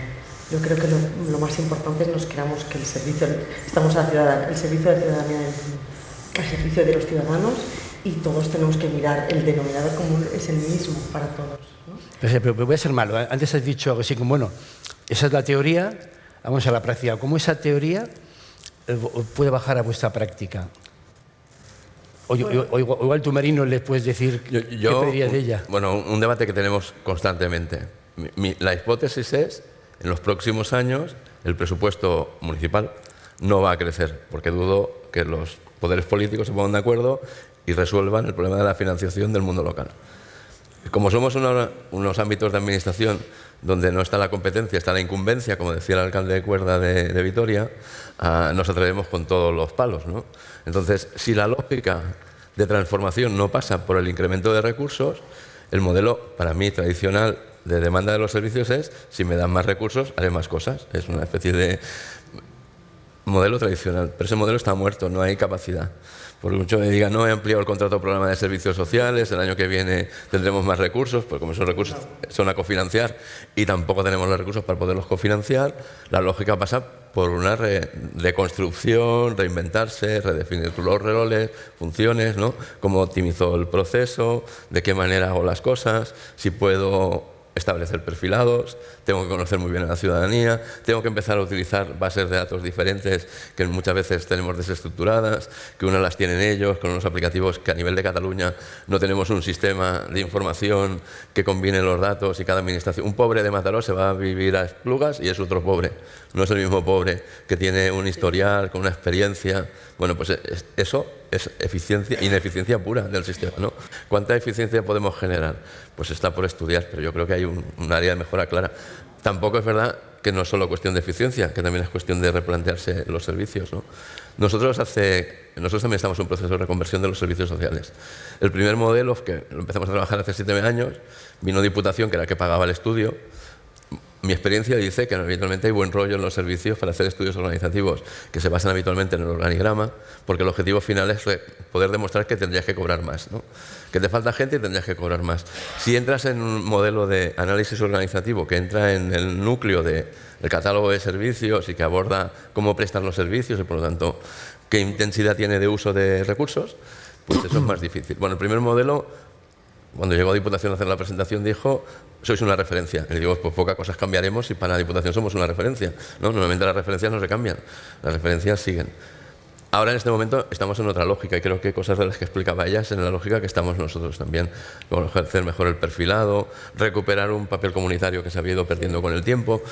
Yo creo que lo más importante es nos creamos que el servicio, estamos el servicio de la ciudadanía al servicio de los ciudadanos, y todos tenemos que mirar el denominador común es el mismo para todos, ¿no? Pero voy a ser malo. Antes has dicho algo así como, bueno, esa es la teoría, vamos a la práctica. ¿Cómo esa teoría puede bajar a vuestra práctica? O igual tú, Merino, le puedes decir qué pedirías de ella. Bueno, un debate que tenemos constantemente. La hipótesis es, en los próximos años, el presupuesto municipal no va a crecer, porque dudo que los poderes políticos se pongan de acuerdo y resuelvan el problema de la financiación del mundo local. Como somos unos ámbitos de administración donde no está la competencia, está la incumbencia, como decía el alcalde de Cuerda de Vitoria, nos atrevemos con todos los palos, ¿no? Entonces, si la lógica de transformación no pasa por el incremento de recursos, el modelo, para mí, tradicional de demanda de los servicios es, si me dan más recursos, haré más cosas. Es una especie de modelo tradicional, pero ese modelo está muerto, no hay capacidad. Por mucho me digan, no he ampliado el contrato programa de servicios sociales, el año que viene tendremos más recursos, pues como esos recursos son a cofinanciar y tampoco tenemos los recursos para poderlos cofinanciar, la lógica pasa por una reconstrucción, reinventarse, redefinir los roles, funciones, ¿no? Cómo optimizo el proceso, de qué manera hago las cosas, si puedo establecer perfilados, tengo que conocer muy bien a la ciudadanía, tengo que empezar a utilizar bases de datos diferentes que muchas veces tenemos desestructuradas, que unas las tienen ellos, con unos aplicativos que a nivel de Cataluña no tenemos un sistema de información que combine los datos y cada administración. Un pobre de Mataró se va a vivir a Esplugas y es otro pobre, no es el mismo pobre que tiene un historial, con una experiencia. Bueno, pues eso es ineficiencia pura del sistema, ¿no? ¿Cuánta eficiencia podemos generar? Pues está por estudiar, pero yo creo que hay un área de mejora clara. Tampoco es verdad que no es solo cuestión de eficiencia, que también es cuestión de replantearse los servicios, ¿no? Nosotros también estamos en un proceso de reconversión de los servicios sociales. El primer modelo, que lo empezamos a trabajar hace 7 años, vino Diputación, que era el que pagaba el estudio. Mi experiencia dice que habitualmente hay buen rollo en los servicios para hacer estudios organizativos que se basan habitualmente en el organigrama, porque el objetivo final es poder demostrar que tendrías que cobrar más, ¿no? Que te falta gente y tendrías que cobrar más. Si entras en un modelo de análisis organizativo que entra en el núcleo del catálogo de servicios y que aborda cómo prestar los servicios y, por lo tanto, qué intensidad tiene de uso de recursos, pues eso es más difícil. Bueno, el primer modelo, cuando llegó a Diputación a hacer la presentación, dijo: sois una referencia. Y le digo, pues pocas cosas cambiaremos si para la Diputación somos una referencia, ¿no? Normalmente las referencias no se cambian, las referencias siguen. Ahora, en este momento, estamos en otra lógica y creo que cosas de las que explicaba ella es en la lógica que estamos nosotros también. Vamos a hacer mejor el perfilado, recuperar un papel comunitario que se había ido perdiendo con el tiempo.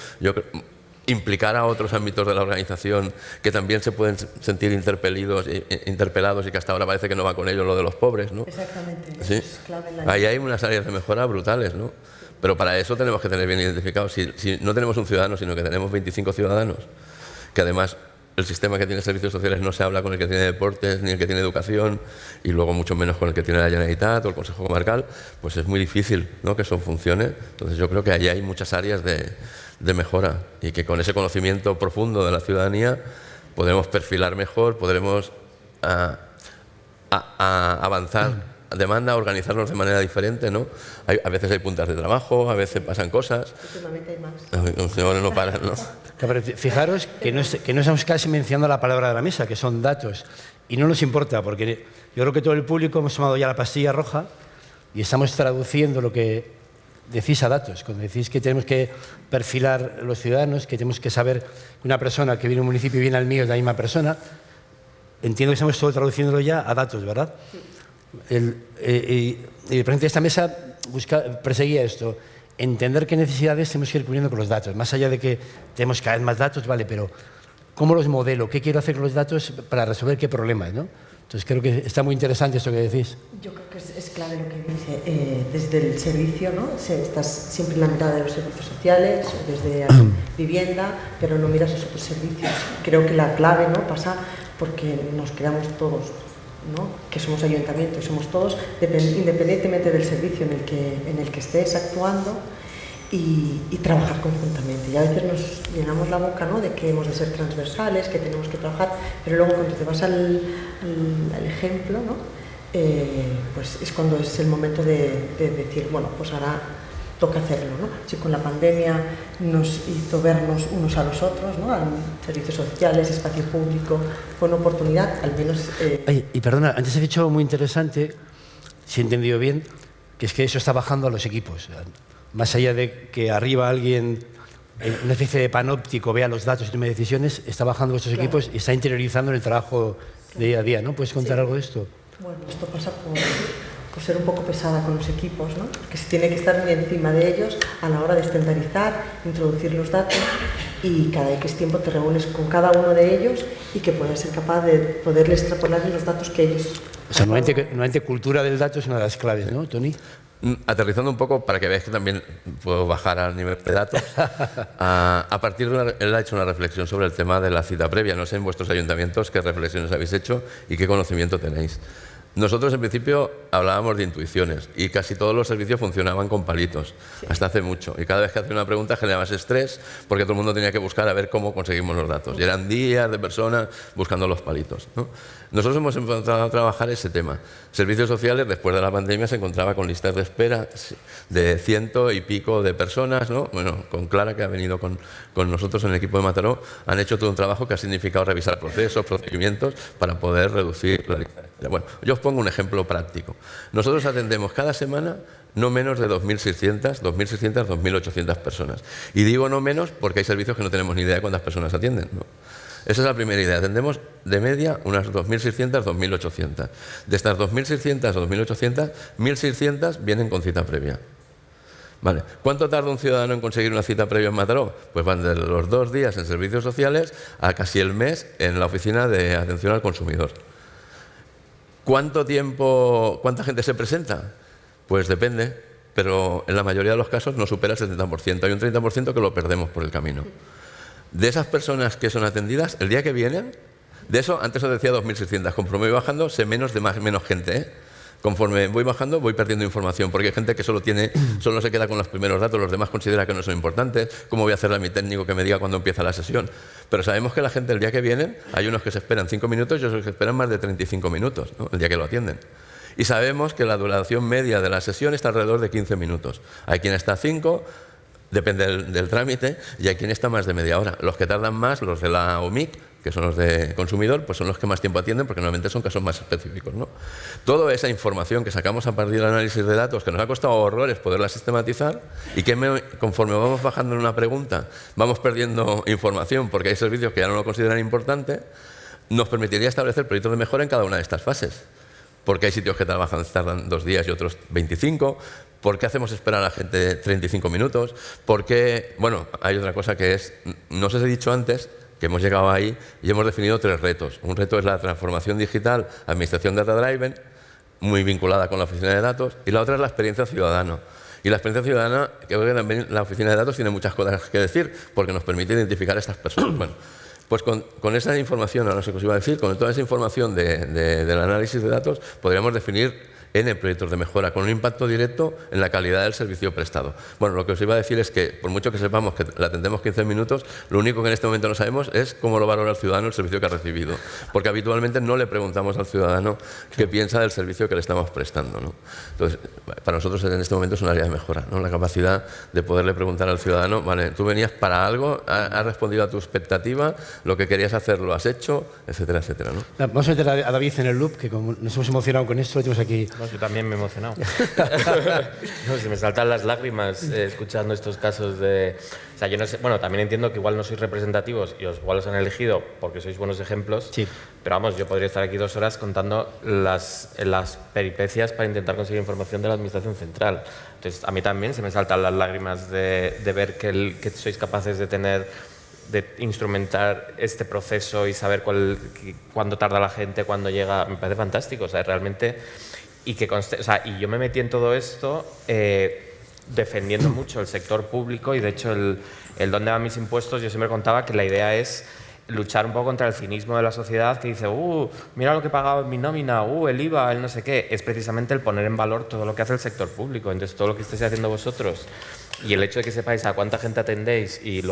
Implicar a otros ámbitos de la organización que también se pueden sentir interpelados y que hasta ahora parece que no va con ellos lo de los pobres, ¿no? Exactamente. ¿Sí? Es clave en la Ahí hay unas áreas de mejora brutales, ¿no? Pero para eso tenemos que tener bien identificados. Si no tenemos un ciudadano, sino que tenemos 25 ciudadanos, que además el sistema que tiene servicios sociales no se habla con el que tiene deportes ni el que tiene educación, y luego mucho menos con el que tiene la Generalitat o el Consejo Comarcal, pues es muy difícil, ¿no?, que eso funcione. Entonces yo creo que ahí hay muchas áreas de mejora y que con ese conocimiento profundo de la ciudadanía podremos perfilar mejor, podremos avanzar demanda, organizarnos de manera diferente, ¿no? A veces hay puntas de trabajo, a veces pasan cosas. Últimamente hay más. Ahora no paran, ¿no? Pero fijaros que no estamos casi mencionando la palabra de la mesa, que son datos. Y no nos importa, porque yo creo que todo el público hemos tomado ya la pastilla roja y estamos traduciendo lo que decís a datos. Cuando decís que tenemos que perfilar los ciudadanos, que tenemos que saber que una persona que viene a un municipio y viene al mío es la misma persona, entiendo que estamos todo traduciéndolo ya a datos, ¿verdad? Sí. El presidente de esta mesa perseguía esto, entender qué necesidades tenemos que ir cubriendo con los datos, más allá de que tenemos cada vez más datos, vale, pero ¿cómo los modelo? ¿Qué quiero hacer con los datos para resolver qué problemas, ¿no? Entonces creo que está muy interesante esto que decís. Yo creo que es clave lo que dice, desde el servicio, ¿no? Estás siempre en la mitad de los servicios sociales, desde vivienda, pero no miras esos otros servicios. Creo que la clave, ¿no?, pasa porque nos quedamos todos, ¿no?, que somos ayuntamiento y somos todos, independientemente del servicio en el que estés actuando, y trabajar conjuntamente. Y a veces nos llenamos la boca, ¿no?, de que hemos de ser transversales, que tenemos que trabajar, pero luego cuando te vas al ejemplo, ¿no?, pues es cuando es el momento de decir, bueno, pues ahora toca hacerlo, ¿no? Si con la pandemia nos hizo vernos unos a los otros, ¿no?, a servicios sociales, espacio público, fue una oportunidad, al menos... Y perdona, antes he dicho muy interesante, si he entendido bien, que es que eso está bajando a los equipos. Más allá de que arriba alguien, una especie de panóptico, vea los datos y tome decisiones, está bajando a estos equipos y está interiorizando en el trabajo de día a día, ¿no? ¿Puedes contar algo de esto? Bueno, esto pasa por ser un poco pesada con los equipos, ¿no?, que se tiene que estar muy encima de ellos a la hora de estandarizar, introducir los datos, y cada X tiempo te reúnes con cada uno de ellos y que puedas ser capaz de poderle extrapolar los datos que ellos... O sea, normalmente cultura del dato es una de las claves, ¿no, Toni? Aterrizando un poco para que veáis que también puedo bajar al nivel de datos, a partir de él ha hecho una reflexión sobre el tema de la cita previa. No sé en vuestros ayuntamientos qué reflexiones habéis hecho y qué conocimiento tenéis. Nosotros, en principio, hablábamos de intuiciones y casi todos los servicios funcionaban con palitos, hasta hace mucho. Y cada vez que hacía una pregunta generabas estrés porque todo el mundo tenía que buscar a ver cómo conseguimos los datos. Y eran días de personas buscando los palitos, ¿no? Nosotros hemos empezado a trabajar ese tema. Servicios sociales, después de la pandemia, se encontraba con listas de espera de 100 y pico de personas, ¿no? Bueno, con Clara, que ha venido con nosotros en el equipo de Mataró, han hecho todo un trabajo que ha significado revisar procesos, procedimientos, para poder reducir la lista de espera. Bueno, yo os pongo un ejemplo práctico. Nosotros atendemos cada semana no menos de 2.600, 2.800 personas. Y digo no menos porque hay servicios que no tenemos ni idea de cuántas personas atienden, ¿no? Esa es la primera idea. Atendemos de media unas 2.600, 2.800. De estas 2.600 o 2.800, 1.600 vienen con cita previa. Vale. ¿Cuánto tarda un ciudadano en conseguir una cita previa en Mataró? Pues van de los 2 días en servicios sociales a casi el mes en la oficina de atención al consumidor. ¿Cuánta gente se presenta? Pues depende, pero en la mayoría de los casos no supera el 70%. Hay un 30% que lo perdemos por el camino. De esas personas que son atendidas, el día que vienen, de eso, antes os decía 2.600, conforme voy bajando, sé menos gente, ¿eh? Conforme voy bajando, voy perdiendo información, porque hay gente que solo se queda con los primeros datos, los demás considera que no son importantes. ¿Cómo voy a hacerle a mi técnico que me diga cuándo empieza la sesión? Pero sabemos que la gente, el día que vienen, hay unos que se esperan 5 minutos y otros que se esperan más de 35 minutos, ¿no?, el día que lo atienden. Y sabemos que la duración media de la sesión está alrededor de 15 minutos. Hay quien está 5, depende del trámite, y hay quien está más de media hora. Los que tardan más, los de la OMIC, que son los de consumidor, pues son los que más tiempo atienden porque normalmente son casos más específicos, ¿no? Toda esa información que sacamos a partir del análisis de datos, que nos ha costado horrores poderla sistematizar, y que conforme vamos bajando en una pregunta vamos perdiendo información porque hay servicios que ya no lo consideran importante, nos permitiría establecer proyectos de mejora en cada una de estas fases. Porque hay sitios que tardan 2 días y otros 25. ¿Por qué hacemos esperar a la gente 35 minutos? Porque, bueno, hay otra cosa que es, no os he dicho antes, que hemos llegado ahí y hemos definido 3 retos. Un reto es la transformación digital, administración data-driven, muy vinculada con la oficina de datos, y la otra es la experiencia ciudadana. Y la experiencia ciudadana, creo que también la oficina de datos tiene muchas cosas que decir, porque nos permite identificar a estas personas. Bueno, pues con esa información, ahora no sé qué os iba a decir, con toda esa información del análisis de datos, podríamos definir N proyectos de mejora con un impacto directo en la calidad del servicio prestado. Bueno, lo que os iba a decir es que, por mucho que sepamos que la atendemos 15 minutos, lo único que en este momento no sabemos es cómo lo valora el ciudadano el servicio que ha recibido. Porque habitualmente no le preguntamos al ciudadano qué piensa del servicio que le estamos prestando, ¿no? Entonces, para nosotros en este momento es un área de mejora, ¿no? La capacidad de poderle preguntar al ciudadano, vale, tú venías para algo, has respondido a tu expectativa, lo que querías hacer lo has hecho, etcétera, etcétera, ¿no? Vamos a meter a David en el loop, que como nos hemos emocionado con esto, lo tenemos aquí. No, yo también me he emocionado. No, se me saltan las lágrimas escuchando estos casos de... O sea, yo no sé, bueno, también entiendo que igual no sois representativos y igual os han elegido porque sois buenos ejemplos, sí. Pero vamos, yo podría estar aquí 2 horas contando las peripecias para intentar conseguir información de la Administración Central. Entonces, a mí también se me saltan las lágrimas de ver que sois capaces de instrumentar este proceso y saber cuándo tarda la gente, cuándo llega. Me parece fantástico, o sea, realmente... Y yo me metí en todo esto defendiendo mucho el sector público, y de hecho el dónde van mis impuestos, yo siempre contaba que la idea es luchar un poco contra el cinismo de la sociedad que dice, mira lo que he pagado en mi nómina, el IVA, el no sé qué. Es precisamente el poner en valor todo lo que hace el sector público. Entonces, todo lo que estáis haciendo vosotros Y el hecho de que sepáis a cuánta gente atendéis y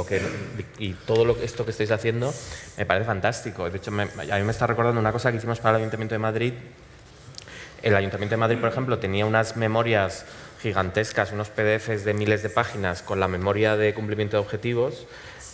todo esto que estáis haciendo me parece fantástico. De hecho, a mí me está recordando una cosa que hicimos para el Ayuntamiento de Madrid. El Ayuntamiento de Madrid, por ejemplo, tenía unas memorias gigantescas, unos PDFs de miles de páginas con la memoria de cumplimiento de objetivos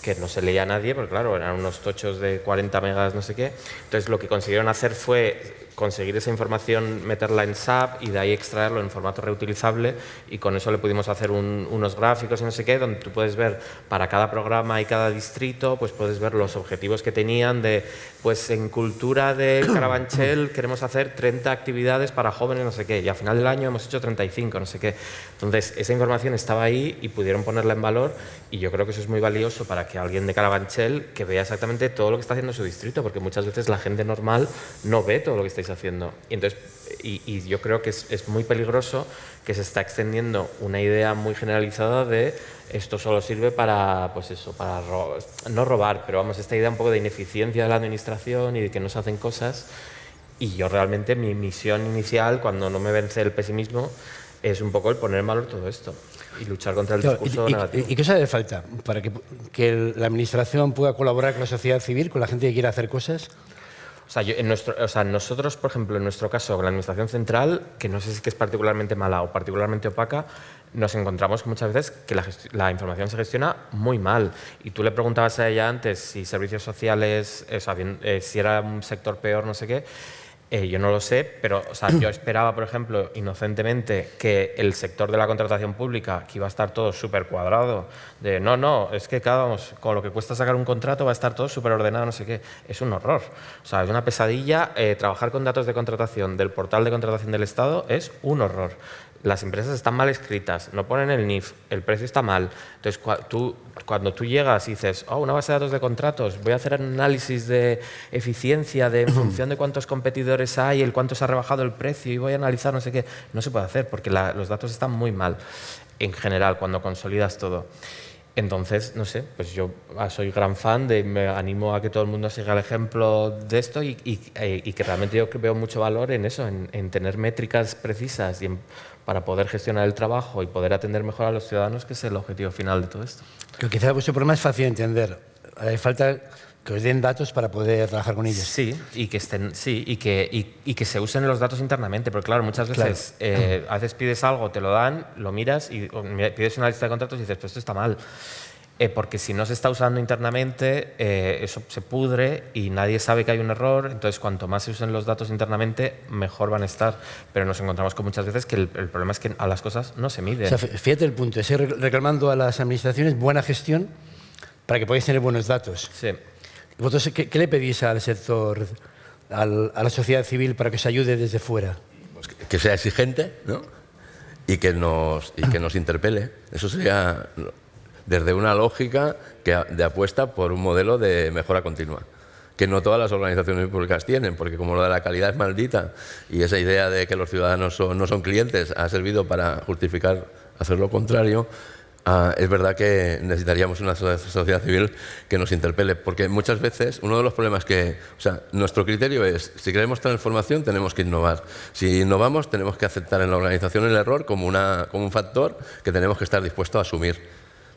que no se leía a nadie, porque claro, eran unos tochos de 40 megas, no sé qué. Entonces lo que consiguieron hacer fue conseguir esa información, meterla en SAP y de ahí extraerlo en formato reutilizable, y con eso le pudimos hacer unos gráficos y no sé qué, donde tú puedes ver para cada programa y cada distrito, pues puedes ver los objetivos que tenían de, pues en cultura de Carabanchel queremos hacer 30 actividades para jóvenes, no sé qué, y al final del año hemos hecho 35, no sé qué. Entonces esa información estaba ahí y pudieron ponerla en valor, y yo creo que eso es muy valioso para que alguien de Carabanchel que vea exactamente todo lo que está haciendo su distrito, porque muchas veces la gente normal no ve todo lo que estáis haciendo. Y entonces, y yo creo que es muy peligroso que se está extendiendo una idea muy generalizada de esto solo sirve para, pues eso, para no robar, pero vamos, esta idea un poco de ineficiencia de la administración y de que no se hacen cosas. Y yo realmente, mi misión inicial, cuando no me vence el pesimismo, es un poco el poner en valor todo esto y luchar contra el discurso negativo. ¿Y qué os hace falta para que la administración pueda colaborar con la sociedad civil, con la gente que quiera hacer cosas? O sea, nosotros, por ejemplo, en nuestro caso, con la Administración Central, que no sé si es particularmente mala o particularmente opaca, nos encontramos muchas veces que la información se gestiona muy mal. Y tú le preguntabas a ella antes si servicios sociales, si era un sector peor, no sé qué. Yo no lo sé, pero o sea, yo esperaba, por ejemplo, inocentemente, que el sector de la contratación pública, que iba a estar todo súper cuadrado, de no, es que con lo que cuesta sacar un contrato va a estar todo súper ordenado, no sé qué. Es un horror. O sea, es una pesadilla. Trabajar con datos de contratación del portal de contratación del Estado es un horror. Las empresas están mal escritas, no ponen el NIF, el precio está mal. Entonces, cuando tú llegas y dices, una base de datos de contratos, voy a hacer un análisis de eficiencia en función de cuántos competidores hay, el cuánto se ha rebajado el precio y voy a analizar no sé qué, no se puede hacer porque los datos están muy mal en general cuando consolidas todo. Entonces, no sé, pues yo soy gran fan me animo a que todo el mundo siga el ejemplo de esto y que realmente yo veo mucho valor en eso, en tener métricas precisas para poder gestionar el trabajo y poder atender mejor a los ciudadanos, que es el objetivo final de todo esto. Que quizá vuestro problema es fácil de entender. Hay falta que os den datos para poder trabajar con ellos. Sí, y que se usen los datos internamente, porque claro, muchas veces a veces pides algo, te lo dan, lo miras y pides una lista de contratos y dices, pues esto está mal. Porque si no se está usando internamente, eso se pudre y nadie sabe que hay un error. Entonces, cuanto más se usen los datos internamente, mejor van a estar. Pero nos encontramos con muchas veces que el problema es que a las cosas no se miden. O sea, fíjate el punto, es reclamando a las administraciones buena gestión para que podáis tener buenos datos. Sí. ¿Vosotros qué le pedís al sector, a la sociedad civil para que os ayude desde fuera? Pues que sea exigente, ¿no? y que nos interpele. Eso sería desde una lógica de apuesta por un modelo de mejora continua, que no todas las organizaciones públicas tienen, porque como lo de la calidad es maldita y esa idea de que los ciudadanos no son clientes ha servido para justificar hacer lo contrario, es verdad que necesitaríamos una sociedad civil que nos interpele, porque muchas veces uno de los problemas nuestro criterio es, si queremos transformación tenemos que innovar, si innovamos tenemos que aceptar en la organización el error como un factor que tenemos que estar dispuestos a asumir,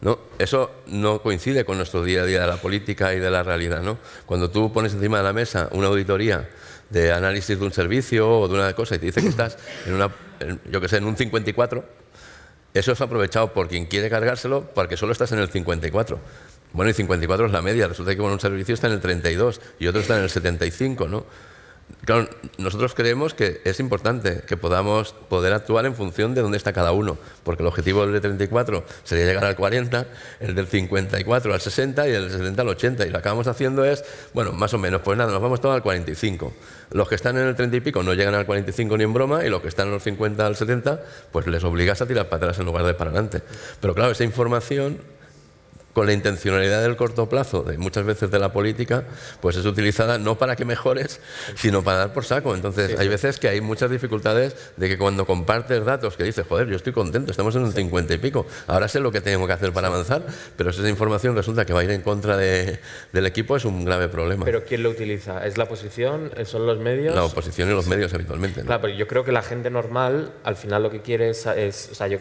¿no? Eso no coincide con nuestro día a día de la política y de la realidad, ¿no? Cuando tú pones encima de la mesa una auditoría de análisis de un servicio o de una cosa y te dice que estás en un 54, eso es aprovechado por quien quiere cargárselo porque solo estás en el 54. Bueno, y 54 es la media, resulta que un servicio está en el 32 y otro está en el 75, ¿no? Claro, nosotros creemos que es importante que podamos poder actuar en función de dónde está cada uno, porque el objetivo del 34 sería llegar al 40, el del 54 al 60 y el del 70 al 80, y lo que acabamos haciendo es, bueno, más o menos, pues nada, nos vamos todos al 45. Los que están en el 30 y pico no llegan al 45 ni en broma, y los que están en los 50 al 70, pues les obligas a tirar para atrás en lugar de para adelante. Pero claro, esa información con la intencionalidad del corto plazo, de muchas veces de la política, pues es utilizada no para que mejores, sino para dar por saco. Entonces, hay veces que hay muchas dificultades de que cuando compartes datos que dices, joder, yo estoy contento, estamos en un 50 y pico, ahora sé lo que tengo que hacer para avanzar, pero si esa información resulta que va a ir en contra del equipo, es un grave problema. ¿Pero quién lo utiliza? ¿Es la oposición? ¿Son los medios? La oposición y los medios habitualmente, ¿no? Claro, pero yo creo que la gente normal, al final lo que quiere es o sea, yo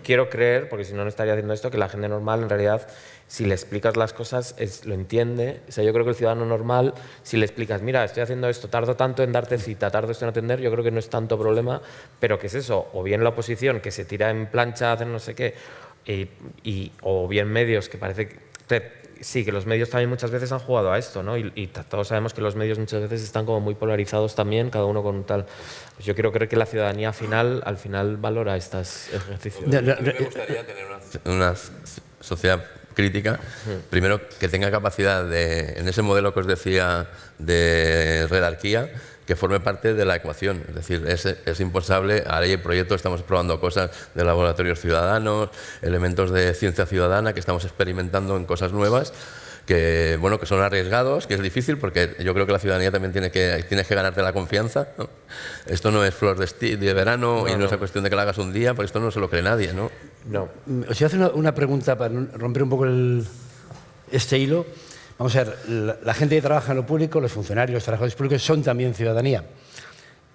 quiero creer, porque si no, no estaría haciendo esto, que la gente normal, en realidad, si le explicas las cosas, lo entiende. O sea, yo creo que el ciudadano normal, si le explicas, mira, estoy haciendo esto, tardo tanto en darte cita, tardo esto en atender, yo creo que no es tanto problema, pero ¿qué es eso? O bien la oposición, que se tira en plancha a hacer no sé qué, o bien medios, que parece que... Sí, que los medios también muchas veces han jugado a esto, ¿no? Y todos sabemos que los medios muchas veces están como muy polarizados también, cada uno con un tal... Pues yo quiero creer que la ciudadanía al final valora estos ejercicios. A mí me gustaría tener una sociedad crítica, primero que tenga capacidad en ese modelo que os decía de jerarquía, que forme parte de la ecuación. Es decir, es impensable, ahora hay proyectos, estamos probando cosas de laboratorios ciudadanos, elementos de ciencia ciudadana que estamos experimentando en cosas nuevas, que son arriesgados, que es difícil porque yo creo que la ciudadanía también tienes que ganarte la confianza, ¿no? Esto no es flor de verano y no es una cuestión de que la hagas un día, porque esto no se lo cree nadie, ¿no? No. Os voy a hacer una pregunta para romper un poco este hilo. Vamos a ver, la gente que trabaja en lo público, los funcionarios, los trabajadores públicos, son también ciudadanía.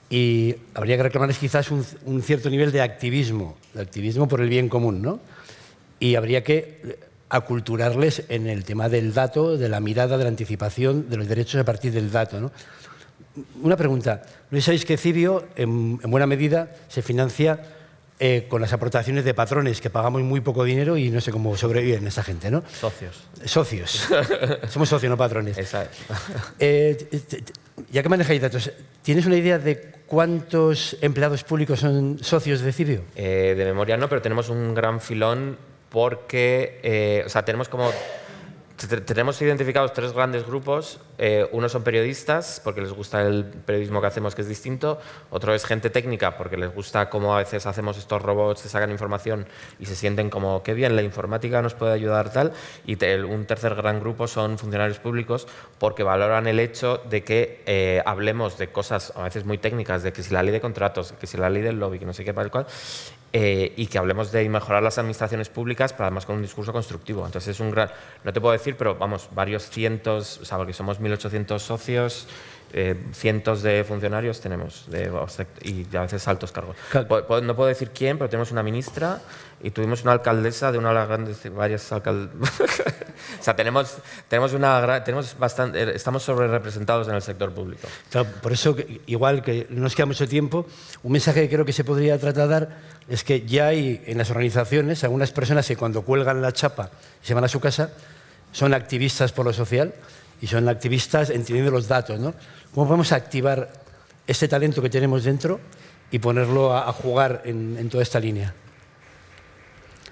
Y habría que reclamarles quizás un cierto nivel de activismo por el bien común, ¿no? Y habría que aculturarles en el tema del dato, de la mirada, de la anticipación de los derechos a partir del dato, ¿no? Una pregunta. ¿No sabéis que Cibio, en buena medida, se financia con las aportaciones de patrones, que pagamos muy poco dinero y no sé cómo sobreviven esa gente, ¿no? Socios. Somos socios, no patrones. Exacto. Ya que manejáis datos, ¿tienes una idea de cuántos empleados públicos son socios de Cibio? De memoria no, pero tenemos un gran filón porque, tenemos identificados 3 grandes grupos. Uno son periodistas, porque les gusta el periodismo que hacemos, que es distinto. Otro es gente técnica, porque les gusta cómo a veces hacemos estos robots que sacan información y se sienten como, qué bien, la informática nos puede ayudar tal. Y un tercer gran grupo son funcionarios públicos, porque valoran el hecho de que hablemos de cosas a veces muy técnicas, de que si la ley de contratos, que si la ley del lobby, que no sé qué, para el cual... y que hablemos de mejorar las administraciones públicas, pero además con un discurso constructivo. Entonces es un gran... No te puedo decir, pero vamos, varios cientos, o sea, porque somos 1.800 socios, cientos de funcionarios tenemos, y a veces altos cargos. Claro. No puedo decir quién, pero tenemos una ministra y tuvimos una alcaldesa de una de las grandes, varias alcaldesas. O sea, estamos sobre representados en el sector público. Claro, por eso, igual que no nos queda mucho tiempo, un mensaje que creo que se podría trasladar es que ya hay en las organizaciones algunas personas que cuando cuelgan la chapa y se van a su casa son activistas por lo social y son activistas entendiendo los datos, ¿no? ¿Cómo podemos activar este talento que tenemos dentro y ponerlo a jugar en toda esta línea?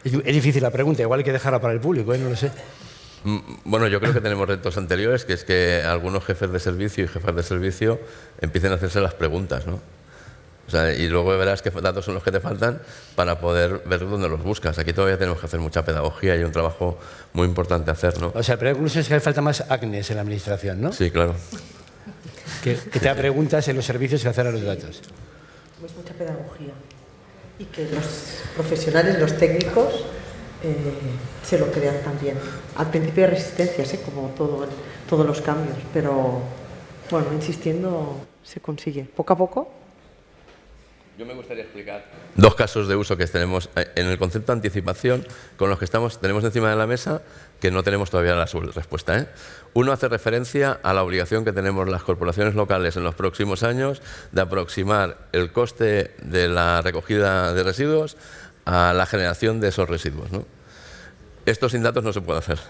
Es difícil la pregunta, igual hay que dejarla para el público, no lo sé. Bueno, yo creo que tenemos retos anteriores, que es que algunos jefes de servicio y jefas de servicio empiecen a hacerse las preguntas, ¿no? O sea, y luego verás qué datos son los que te faltan para poder ver dónde los buscas. Aquí todavía tenemos que hacer mucha pedagogía y un trabajo muy importante a hacer, ¿no? O sea, la primera conclusión es que hace falta más ACNES en la administración, ¿no? Sí, claro. Que te da preguntas en los servicios que hacer a los datos. Pues mucha pedagogía. Y que los profesionales, los técnicos, se lo crean también. Al principio hay resistencias, como todos los cambios, pero bueno, insistiendo se consigue. Poco a poco. Yo me gustaría explicar 2 casos de uso que tenemos en el concepto de anticipación, con los que tenemos encima de la mesa, que no tenemos todavía la respuesta, ¿eh? Uno hace referencia a la obligación que tenemos las corporaciones locales en los próximos años de aproximar el coste de la recogida de residuos a la generación de esos residuos, ¿no? Esto sin datos no se puede hacer.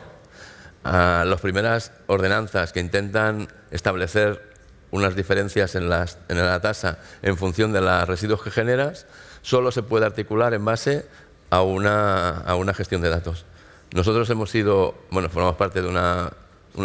Las primeras ordenanzas que intentan establecer unas diferencias en la tasa en función de los residuos que generas, solo se puede articular en base a una gestión de datos. Nosotros formamos parte de una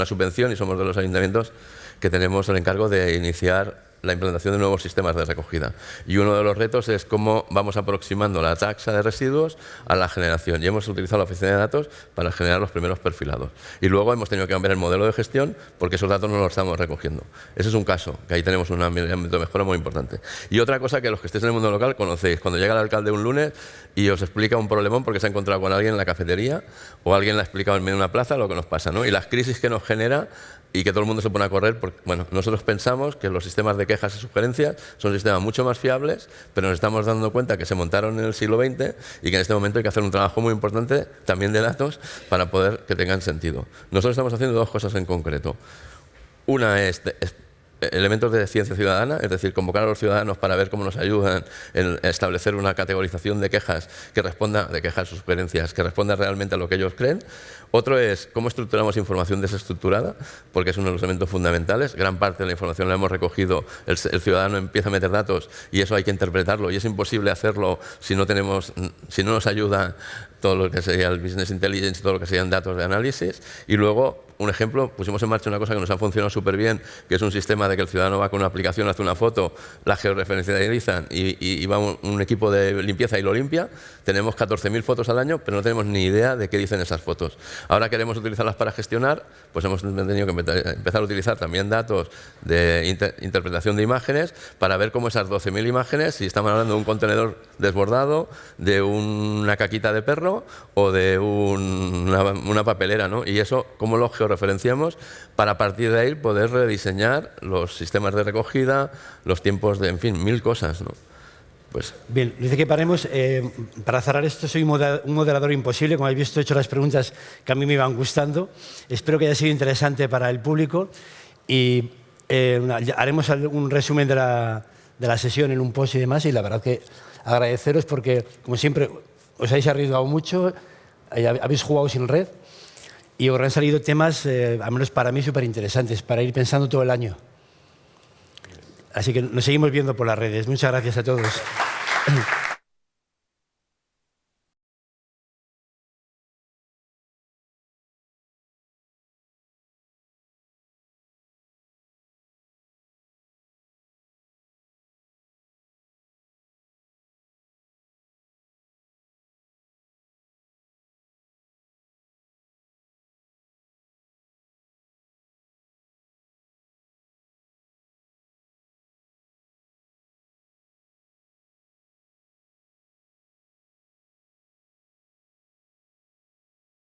subvención y somos de los ayuntamientos que tenemos el encargo de iniciar la implantación de nuevos sistemas de recogida. Y uno de los retos es cómo vamos aproximando la taxa de residuos a la generación. Y hemos utilizado la oficina de datos para generar los primeros perfilados. Y luego hemos tenido que cambiar el modelo de gestión porque esos datos no los estamos recogiendo. Ese es un caso, que ahí tenemos un ámbito de mejora muy importante. Y otra cosa que los que estéis en el mundo local conocéis, cuando llega el alcalde un lunes y os explica un problemón porque se ha encontrado con alguien en la cafetería o alguien le ha explicado en medio de una plaza lo que nos pasa, ¿no? Y las crisis que nos genera y que todo el mundo se pone a correr, porque bueno, nosotros pensamos que los sistemas de quejas y sugerencias son sistemas mucho más fiables, pero nos estamos dando cuenta que se montaron en el siglo XX y que en este momento hay que hacer un trabajo muy importante también de datos para poder que tengan sentido. Nosotros estamos haciendo dos cosas en concreto. Una es elementos de ciencia ciudadana, es decir, convocar a los ciudadanos para ver cómo nos ayudan en establecer una categorización de quejas que responda, de quejas o sugerencias, que responda realmente a lo que ellos creen. Otro es cómo estructuramos información desestructurada, porque es uno de los elementos fundamentales. Gran parte de la información la hemos recogido, el ciudadano empieza a meter datos y eso hay que interpretarlo y es imposible hacerlo si no nos ayuda todo lo que sería el business intelligence, todo lo que serían datos de análisis. Y luego, un ejemplo, pusimos en marcha una cosa que nos ha funcionado súper bien, que es un sistema de que el ciudadano va con una aplicación, hace una foto, la georreferencializan y va un equipo de limpieza y lo limpia. Tenemos 14.000 fotos al año, pero no tenemos ni idea de qué dicen esas fotos. Ahora queremos utilizarlas para gestionar, pues hemos tenido que empezar a utilizar también datos de interpretación de imágenes para ver cómo esas 12.000 imágenes, si estamos hablando de un contenedor desbordado, de una caquita de perro o de una papelera, ¿no? Y eso, cómo lo georreferenciamos para a partir de ahí poder rediseñar los sistemas de recogida, los tiempos de, en fin, 1000 cosas, ¿no? Pues. Bien, dice que paremos. Para cerrar esto, soy un moderador imposible. Como habéis visto, he hecho las preguntas que a mí me iban gustando. Espero que haya sido interesante para el público y haremos un resumen de la sesión en un post y demás. Y la verdad que agradeceros porque, como siempre, os habéis arriesgado mucho, habéis jugado sin red y os han salido temas, al menos para mí, súper interesantes para ir pensando todo el año. Así que nos seguimos viendo por las redes. Muchas gracias a todos.